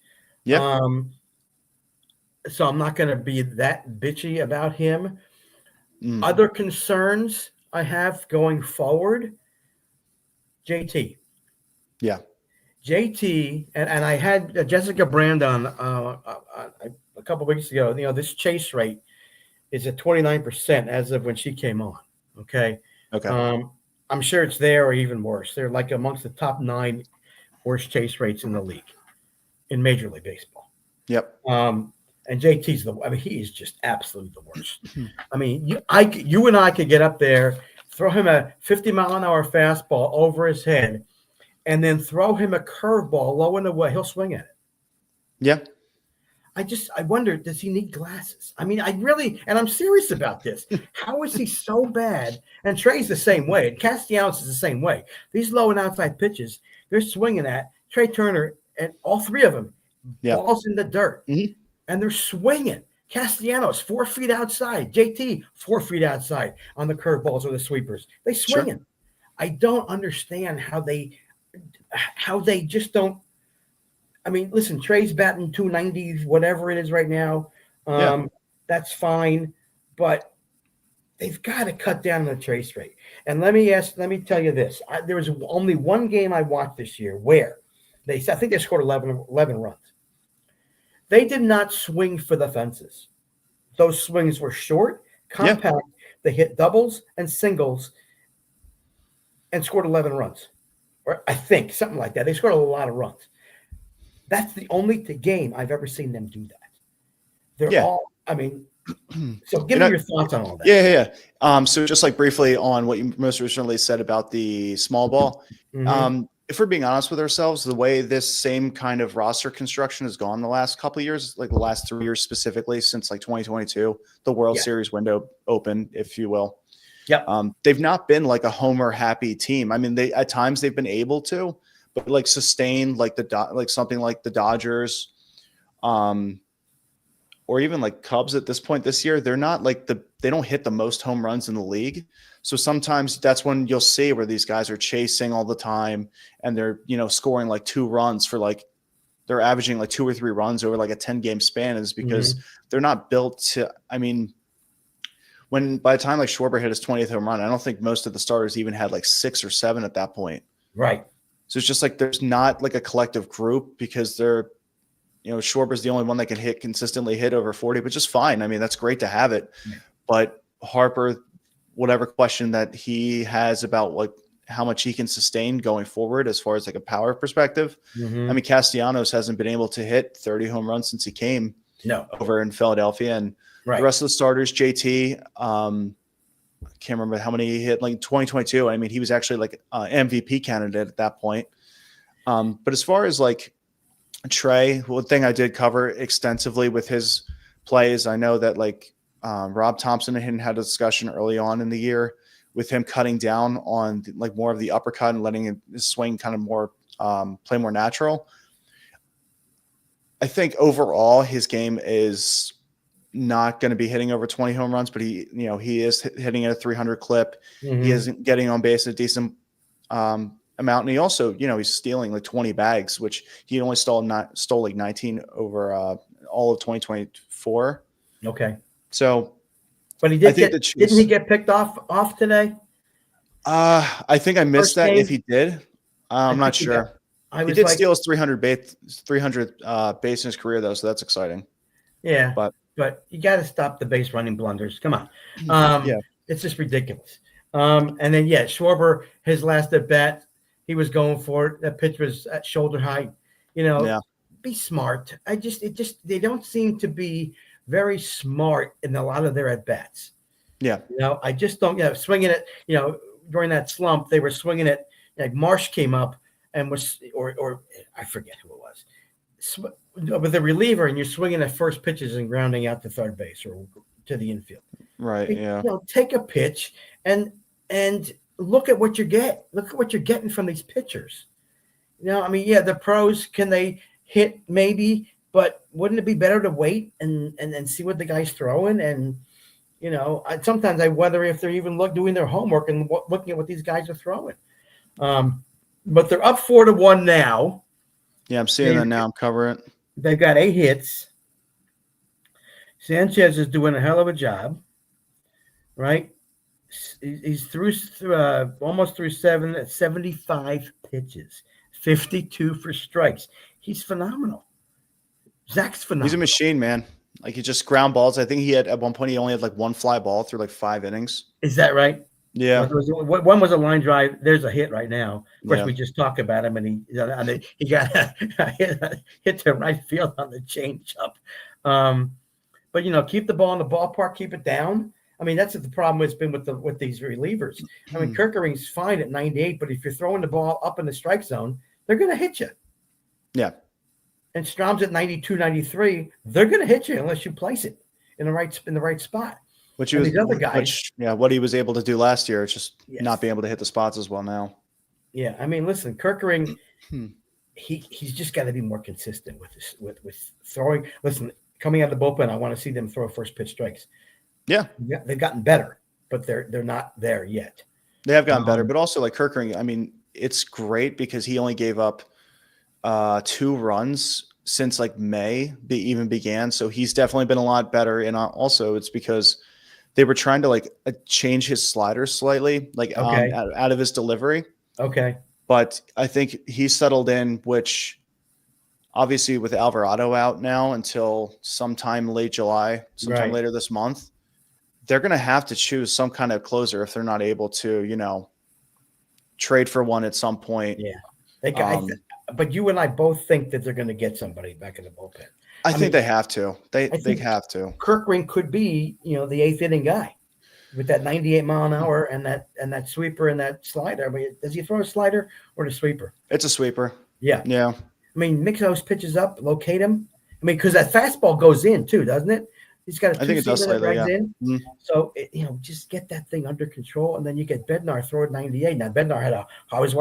So I'm not going to be that bitchy about him. Other concerns I have going forward, JT. Yeah. JT, and I had Jessica Brand on a couple of weeks ago. This chase rate is at 29% as of when she came on. Okay. I'm sure it's there or even worse. They're like amongst the top 9 worst chase rates in the league in Major League Baseball. Yep. And JT's he is just absolutely the worst. I mean, you and I could get up there, throw him a 50-mile-an-hour fastball over his head, and then throw him a curveball low and away. He'll swing at it. Yeah. I wonder, does he need glasses? I mean, and I'm serious about this. How is he so bad? And Trey's the same way. And Castellanos is the same way. These low and outside pitches, they're swinging at Trey Turner and all 3 of them, balls in the dirt. And they're swinging. Castellanos, 4 feet outside. JT, 4 feet outside on the curveballs or the sweepers. They swinging. I don't understand how they just don't I mean, listen, Trey's batting 290, whatever it is right now. That's fine, but they've got to cut down the chase rate. And let me tell you this: there was only one game I watched this year where I think they scored 11 runs. They did not swing for the fences. Those swings were short, compact. Yeah. They hit doubles and singles and scored 11 runs, or I think something like that. They scored a lot of runs. That's the only game I've ever seen them do that. They're all, I mean, so give me your thoughts on all that. Yeah. So just like briefly on what you most recently said about the small ball, if we're being honest with ourselves, the way this same kind of roster construction has gone the last couple of years, like the last 3 years specifically, since like 2022, the World Series window opened, if you will. They've not been like a homer happy team. I mean, at times they've been able to, but like sustained like something like the Dodgers, or even like Cubs at this point this year, they're not like they don't hit the most home runs in the league. So sometimes that's when you'll see where these guys are chasing all the time and they're, scoring like 2 runs for like, they're averaging like 2 or 3 runs over like a 10-game span, is because they're not built to, I mean, by the time like Schwarber hit his 20th home run, I don't think most of the starters even had like 6 or 7 at that point. Right. So it's just like, there's not like a collective group, because they're, Schwarber's the only one that can consistently hit over 40, which is fine. I mean, that's great to have it. But Harper, whatever question that he has about like how much he can sustain going forward as far as like a power perspective. I mean, Castellanos hasn't been able to hit 30 home runs since he came over in Philadelphia. And the rest of the starters, JT, I can't remember how many he hit, like 2022. I mean, he was actually like MVP candidate at that point. But as far as like Trey, one thing I did cover extensively with his plays, I know that like Rob Thompson and him had a discussion early on in the year with him cutting down on like more of the uppercut and letting his swing kind of more play more natural. I think overall his game is not going to be hitting over 20 home runs, but he is hitting at a 300 clip. He isn't getting on base a decent amount. And he also, he's stealing like 20 bags, which he only stole like 19 over all of 2024. Okay. So, but he didn't he get picked off today? I think I missed that. If he did, I'm not sure. He did steal his 300 base in his career though, so that's exciting. Yeah, but you got to stop the base running blunders. Come on, it's just ridiculous. And then Schwarber, his last at bat, he was going for it. That pitch was at shoulder height. Be smart. They don't seem to be very smart in a lot of their at bats. Yeah. I just don't. Swinging it. During that slump, they were swinging it. Like Marsh came up and was, or I forget who it was, with a reliever, and you're swinging at first pitches and grounding out to third base or to the infield. Right. Yeah. Take a pitch and look at what you get. Look at what you're getting from these pitchers. The pros, can they hit? Maybe, but wouldn't it be better to wait and see what the guy's throwing? And sometimes I wonder if they're even doing their homework and looking at what these guys are throwing. But they're up 4-1 now. Yeah, I'm seeing that now. I'm covering it. They've got 8 hits. Sanchez is doing a hell of a job, right? He's through almost through 75 pitches, 52 for strikes. He's phenomenal. Zach's phenomenal. He's a machine, man. Like, he just ground balls. I think he had at one point he only had like 1 fly ball through like 5 innings. Is that right? Yeah. One was a line drive. There's a hit right now. Of course, we just talked about him, and he got a hit to right field on the changeup. But keep the ball in the ballpark, keep it down. I mean, that's the problem has been with these relievers. I mean, Kerkering's fine at 98, but if you're throwing the ball up in the strike zone, they're going to hit you. Yeah. And Strom's at 92, 93. They're going to hit you unless you place it in the right spot. Which he was, these other guys, what he was able to do last year, it's just not being able to hit the spots as well now. Yeah, I mean, listen, Kerkering, he's just got to be more consistent with throwing. Listen, coming out of the bullpen, I want to see them throw first pitch strikes. Yeah, they've gotten better, but they're not there yet. They have gotten better, but also like Kerkering, I mean, it's great because he only gave up 2 runs since like May even began. So he's definitely been a lot better. And also it's because they were trying to like change his slider slightly, like out of his delivery. Okay. But I think he settled in, which obviously with Alvarado out now until sometime late July, sometime later this month, they're going to have to choose some kind of closer if they're not able to, you know, trade for one at some point. Yeah. But you and I both think that they're going to get somebody back in the bullpen. I think they have to. They have to. Kirkring could be, you know, the 8th inning guy with that 98 mile an hour and that sweeper and that slider. I mean, does he throw a slider or the sweeper? It's a sweeper. Yeah. Yeah. I mean, mix those pitches up, locate him. I mean, because that fastball goes in too, doesn't it? He's got a 2-seamer that drags in. Mm-hmm. So, you know, just get that thing under control, and then you get Bednar throw at 98. Now, Bednar I was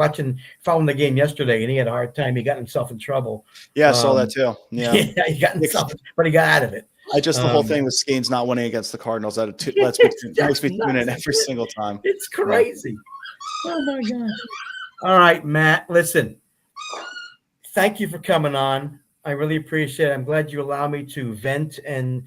following the game yesterday, and he had a hard time. He got himself in trouble. Yeah, I saw that too. Yeah. Yeah, he got himself, but he got out of it. The whole thing with Skeens not winning against the Cardinals, that makes me tune in every single time. It's crazy. Yeah. Oh, my gosh. All right, Matt, listen. Thank you for coming on. I really appreciate it. I'm glad you allow me to vent and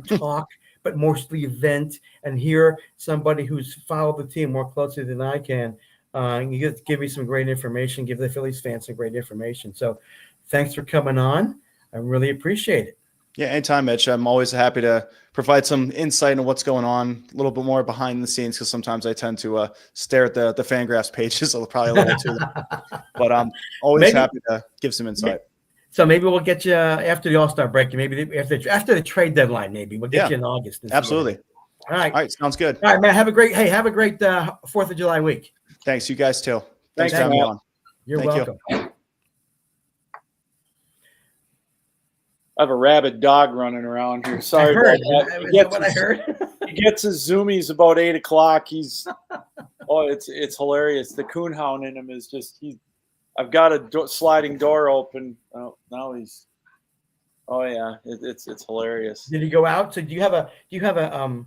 talk, but mostly vent and hear somebody who's followed the team more closely than I can. You give me some great information, give the Phillies fans some great information. So thanks for coming on. I really appreciate it. Yeah, anytime, Mitch. I'm always happy to provide some insight into what's going on, a little bit more behind the scenes, because sometimes I tend to stare at the Fangraphs pages probably a little too long. But I'm always happy to give some insight. So maybe we'll get you after the All-Star break. Maybe after the trade deadline. Maybe we'll get you in August. Absolutely. All right. Sounds good. All right, man. Have a great 4th of July week. Thanks. You guys too. Thanks for having me on. You're welcome. I have a rabid dog running around here. Sorry about that. Is that what I heard? He gets his zoomies about 8 o'clock. It's hilarious. The coonhound in him is just I've got a sliding door open. Oh, now he's. Oh yeah, it's hilarious. Did he go out? So do you have an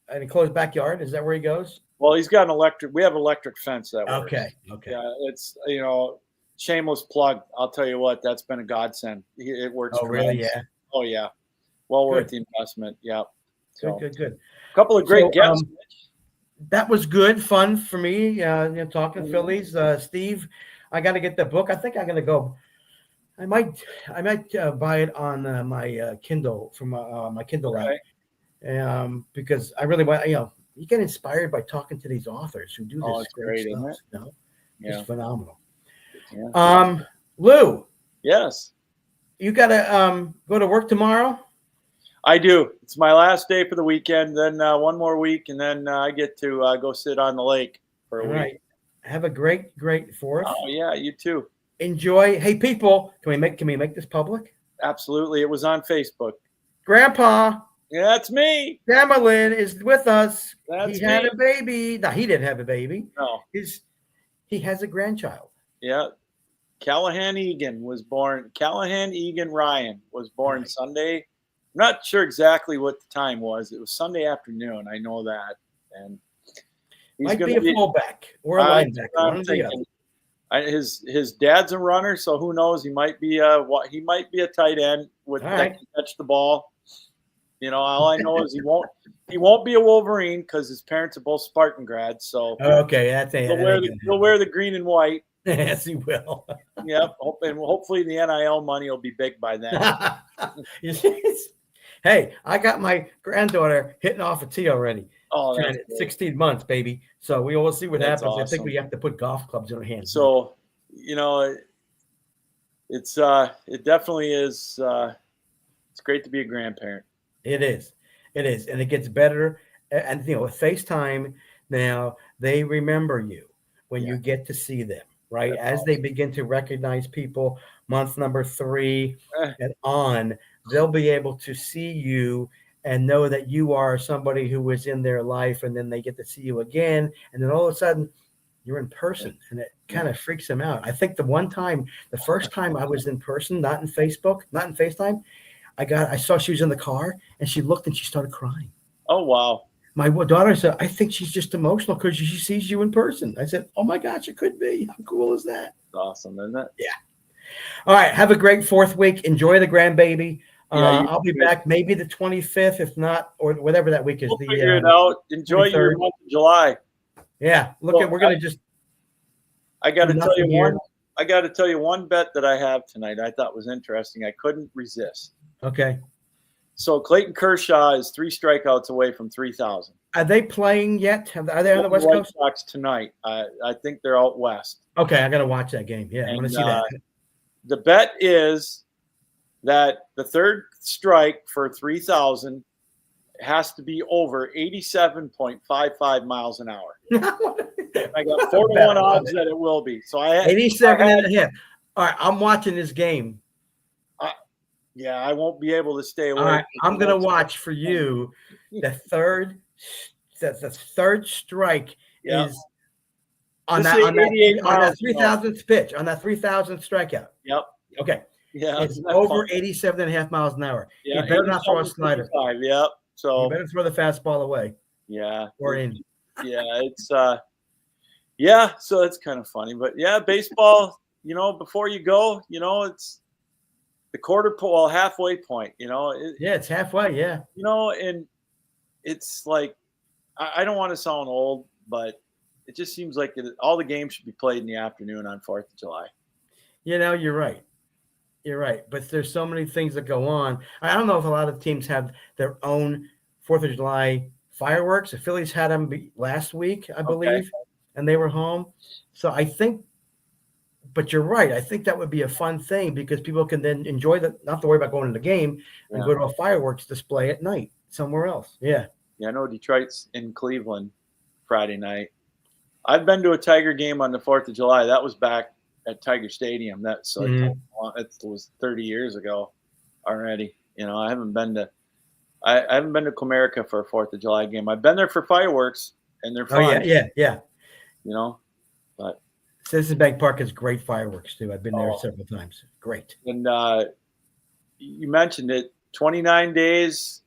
enclosed backyard? Is that where he goes? Well, he's got we have electric fence that works. Okay. Yeah, it's shameless plug. I'll tell you what, that's been a godsend. It works. Oh really? Yeah. Oh yeah. Well worth the investment. Yeah. So, good. A couple of great guests. That was good, fun for me. Talking Phillies. Steve, I got to get the book. I think I'm going to go. I might buy it on my Kindle from my Kindle app, because I really want. You get inspired by talking to these authors who do this great stuff. Isn't it? It's phenomenal. Yeah. Lou. Yes. You got to go to work tomorrow. I do. It's my last day for the weekend. Then one more week, and then I get to go sit on the lake for a week. Right. Have a great 4th. Oh yeah, you too. Enjoy. Hey people, can we make this public? Absolutely. It was on Facebook. Grandpa. Yeah, that's me. Grandma Lynn is with us. That's he had a baby. No, he didn't have a baby. No. He has a grandchild. Yeah. Callahan Egan Ryan was born Sunday. I'm not sure exactly what the time was. It was Sunday afternoon. I know that. And he's might be a fullback or a linebacker. His dad's a runner, so who knows? He might be a tight end that can catch the ball. All I know is he won't be a Wolverine because his parents are both Spartan grads. So he'll wear the green and white. Yes, he will. Yep. Hopefully the NIL money will be big by then. Hey, I got my granddaughter hitting off a tee already. Oh, that's 16 months, baby. So we will see what happens. Awesome. I think we have to put golf clubs in her hands. So, it definitely is. It's great to be a grandparent. It is, and it gets better. And with FaceTime now, they remember you when you get to see them, right? As they begin to recognize people, month number 3 and on, they'll be able to see you and know that you are somebody who was in their life, and then they get to see you again, and then all of a sudden you're in person, and it kind of freaks them out. I think the first time I was in person, not in Facebook, not in FaceTime, I saw she was in the car, and she looked and she started crying. Oh, wow. My daughter said, I think she's just emotional because she sees you in person. I said, oh my gosh, it could be. How cool is that? It's awesome, isn't it? Yeah. All right. Have a great 4th week. Enjoy the grandbaby. I'll be too. back maybe the 25th, if not, or whatever that week is. We'll figure it out. Enjoy 23rd. your month of July. Yeah. We're going to just. I got to do tell you nothing here. one. I got to tell you one bet that I have tonight. I thought was interesting. I couldn't resist. Okay. So Clayton Kershaw is 3 strikeouts away from 3,000. Are they playing yet? Are they on the West White Coast? Sox tonight. I think they're out west. Okay, I got to watch that game. Yeah, I want to see that. The bet is that the third strike for 3,000 has to be over 87.55 miles an hour. I got 4-1 odds that it will be. So I 87 and a half. All right, I'm watching this game. Yeah, I won't be able to stay away. All right, I'm going to watch for you. The third strike is on that 3,000th pitch, on that 3,000th strikeout. Yep. Okay. Yeah. It's over 87 and a half miles an hour. Yeah. You better not throw a slider. Yep. So you better throw the fastball away. Yeah. Or in. Yeah, it's so it's kind of funny. But yeah, baseball, before you go, it's the halfway point, it's halfway, yeah. And it's like, I don't want to sound old, but it just seems like all the games should be played in the afternoon on 4th of July. You're right. You're right. But there's so many things that go on. I don't know if a lot of teams have their own 4th of July fireworks. The Phillies had them last week, I believe, and they were home. So I think, but you're right. I think that would be a fun thing because people can then enjoy not have to worry about going to the game and go to a fireworks display at night somewhere else. Yeah. Yeah, I know Detroit's in Cleveland Friday night. I've been to a Tiger game on the 4th of July. That was back at Tiger Stadium. That's like it was 30 years ago already. I haven't been to Comerica for a 4th of July game. I've been there for fireworks, and they're fun. Oh yeah. But Citizen Bank Park has great fireworks too. I've been there several times. Great. And you mentioned it. 29 days,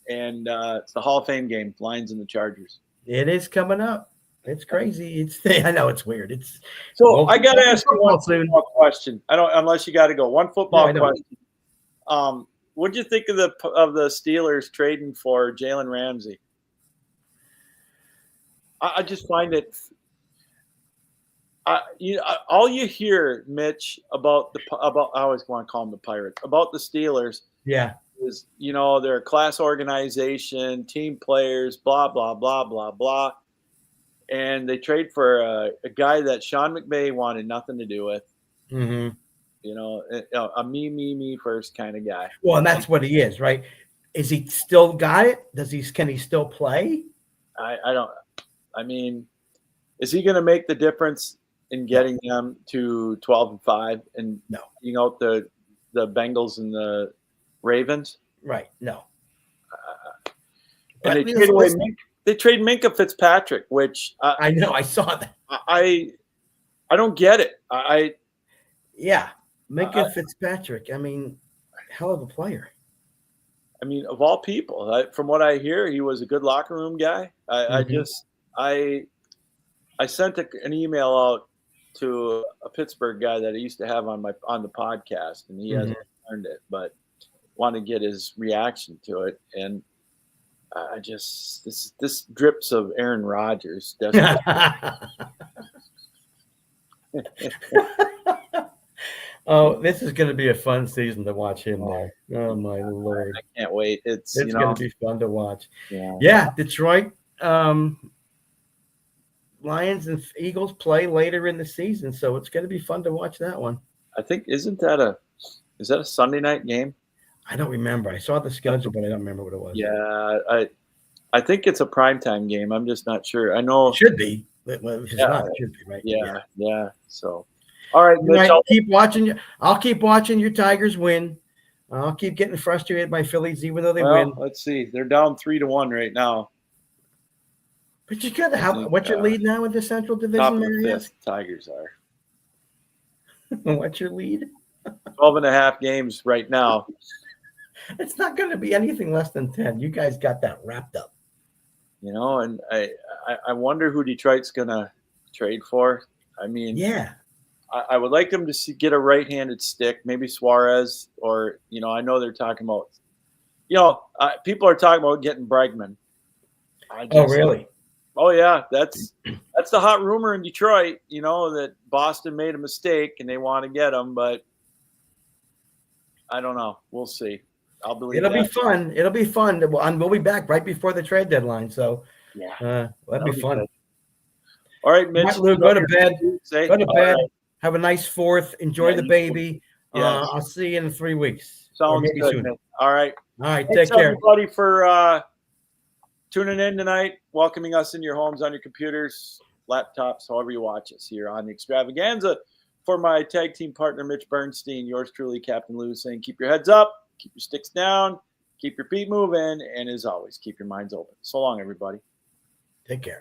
and it's the Hall of Fame game. Lions and the Chargers. It is coming up. It's crazy. I know it's weird. I got to ask you one football question. Unless you got to go. One football question. What do you think of the Steelers trading for Jalen Ramsey? I just find it. All you hear, Mitch, about I always want to call them the Pirates, about the Steelers. Yeah. Is they're a class organization, team players, blah blah blah blah blah. And they trade for a guy that Sean McVay wanted nothing to do with. Mm-hmm. A me first kind of guy. Well, and that's what he is, right? Is he still got it? Can he still play? I don't. I mean, is he going to make the difference in getting them to 12-5 and beating out the Bengals and the Ravens? Right. No. And they trade Minkah Fitzpatrick, which I know. I saw that. I don't get it. Minkah Fitzpatrick. I mean, hell of a player. I mean, of all people, from what I hear, he was a good locker room guy. I sent an email out to a Pittsburgh guy that I used to have on the podcast, and he hasn't learned it, but want to get his reaction to it. And I just this drips of Aaron Rodgers. Oh, this is going to be a fun season to watch him there. Oh my Lord! I can't wait. It's going to be fun to watch. Yeah, Detroit Lions and Eagles play later in the season, so it's going to be fun to watch that one. I think is that a Sunday night game? I don't remember. I saw the schedule, but I don't remember what it was. Yeah, I think it's a primetime game. I'm just not sure. I know it should be. Well, it's not. It should be, right? Yeah. So, all right, Mitch, I'll keep watching. I'll keep watching your Tigers win. I'll keep getting frustrated by Phillies, even though they win. Let's see. They're down 3-1 right now. But you got what's your lead now in the Central Division? Top of the fifth, Tigers are. What's your lead? 12.5 games right now. It's not going to be anything less than 10. You guys got that wrapped up. And I wonder who Detroit's going to trade for. I mean, I would like them to get a right-handed stick, maybe Suarez, or I know they're talking about, people are talking about getting Bregman. Oh, really? Oh yeah, that's the hot rumor in Detroit. That Boston made a mistake and they want to get him, but I don't know. We'll see. I'll believe it'll that. be fun. It'll be fun. And we'll be back right before the trade deadline. So yeah, that'll be fun. Good. All right, Mitch. Lou, go to bed. Go to bed. Right. Have a nice 4th. Enjoy the baby. Yes. I'll see you in 3 weeks. Sounds good. Soon. All right. All right. Thanks, take care, everybody, for tuning in tonight, welcoming us in your homes, on your computers, laptops, however you watch us here on the Extravaganza. For my tag team partner, Mitch Bernstein, yours truly, Captain Lou, saying keep your heads up, keep your sticks down, keep your feet moving, and as always, keep your minds open. So long, everybody. Take care.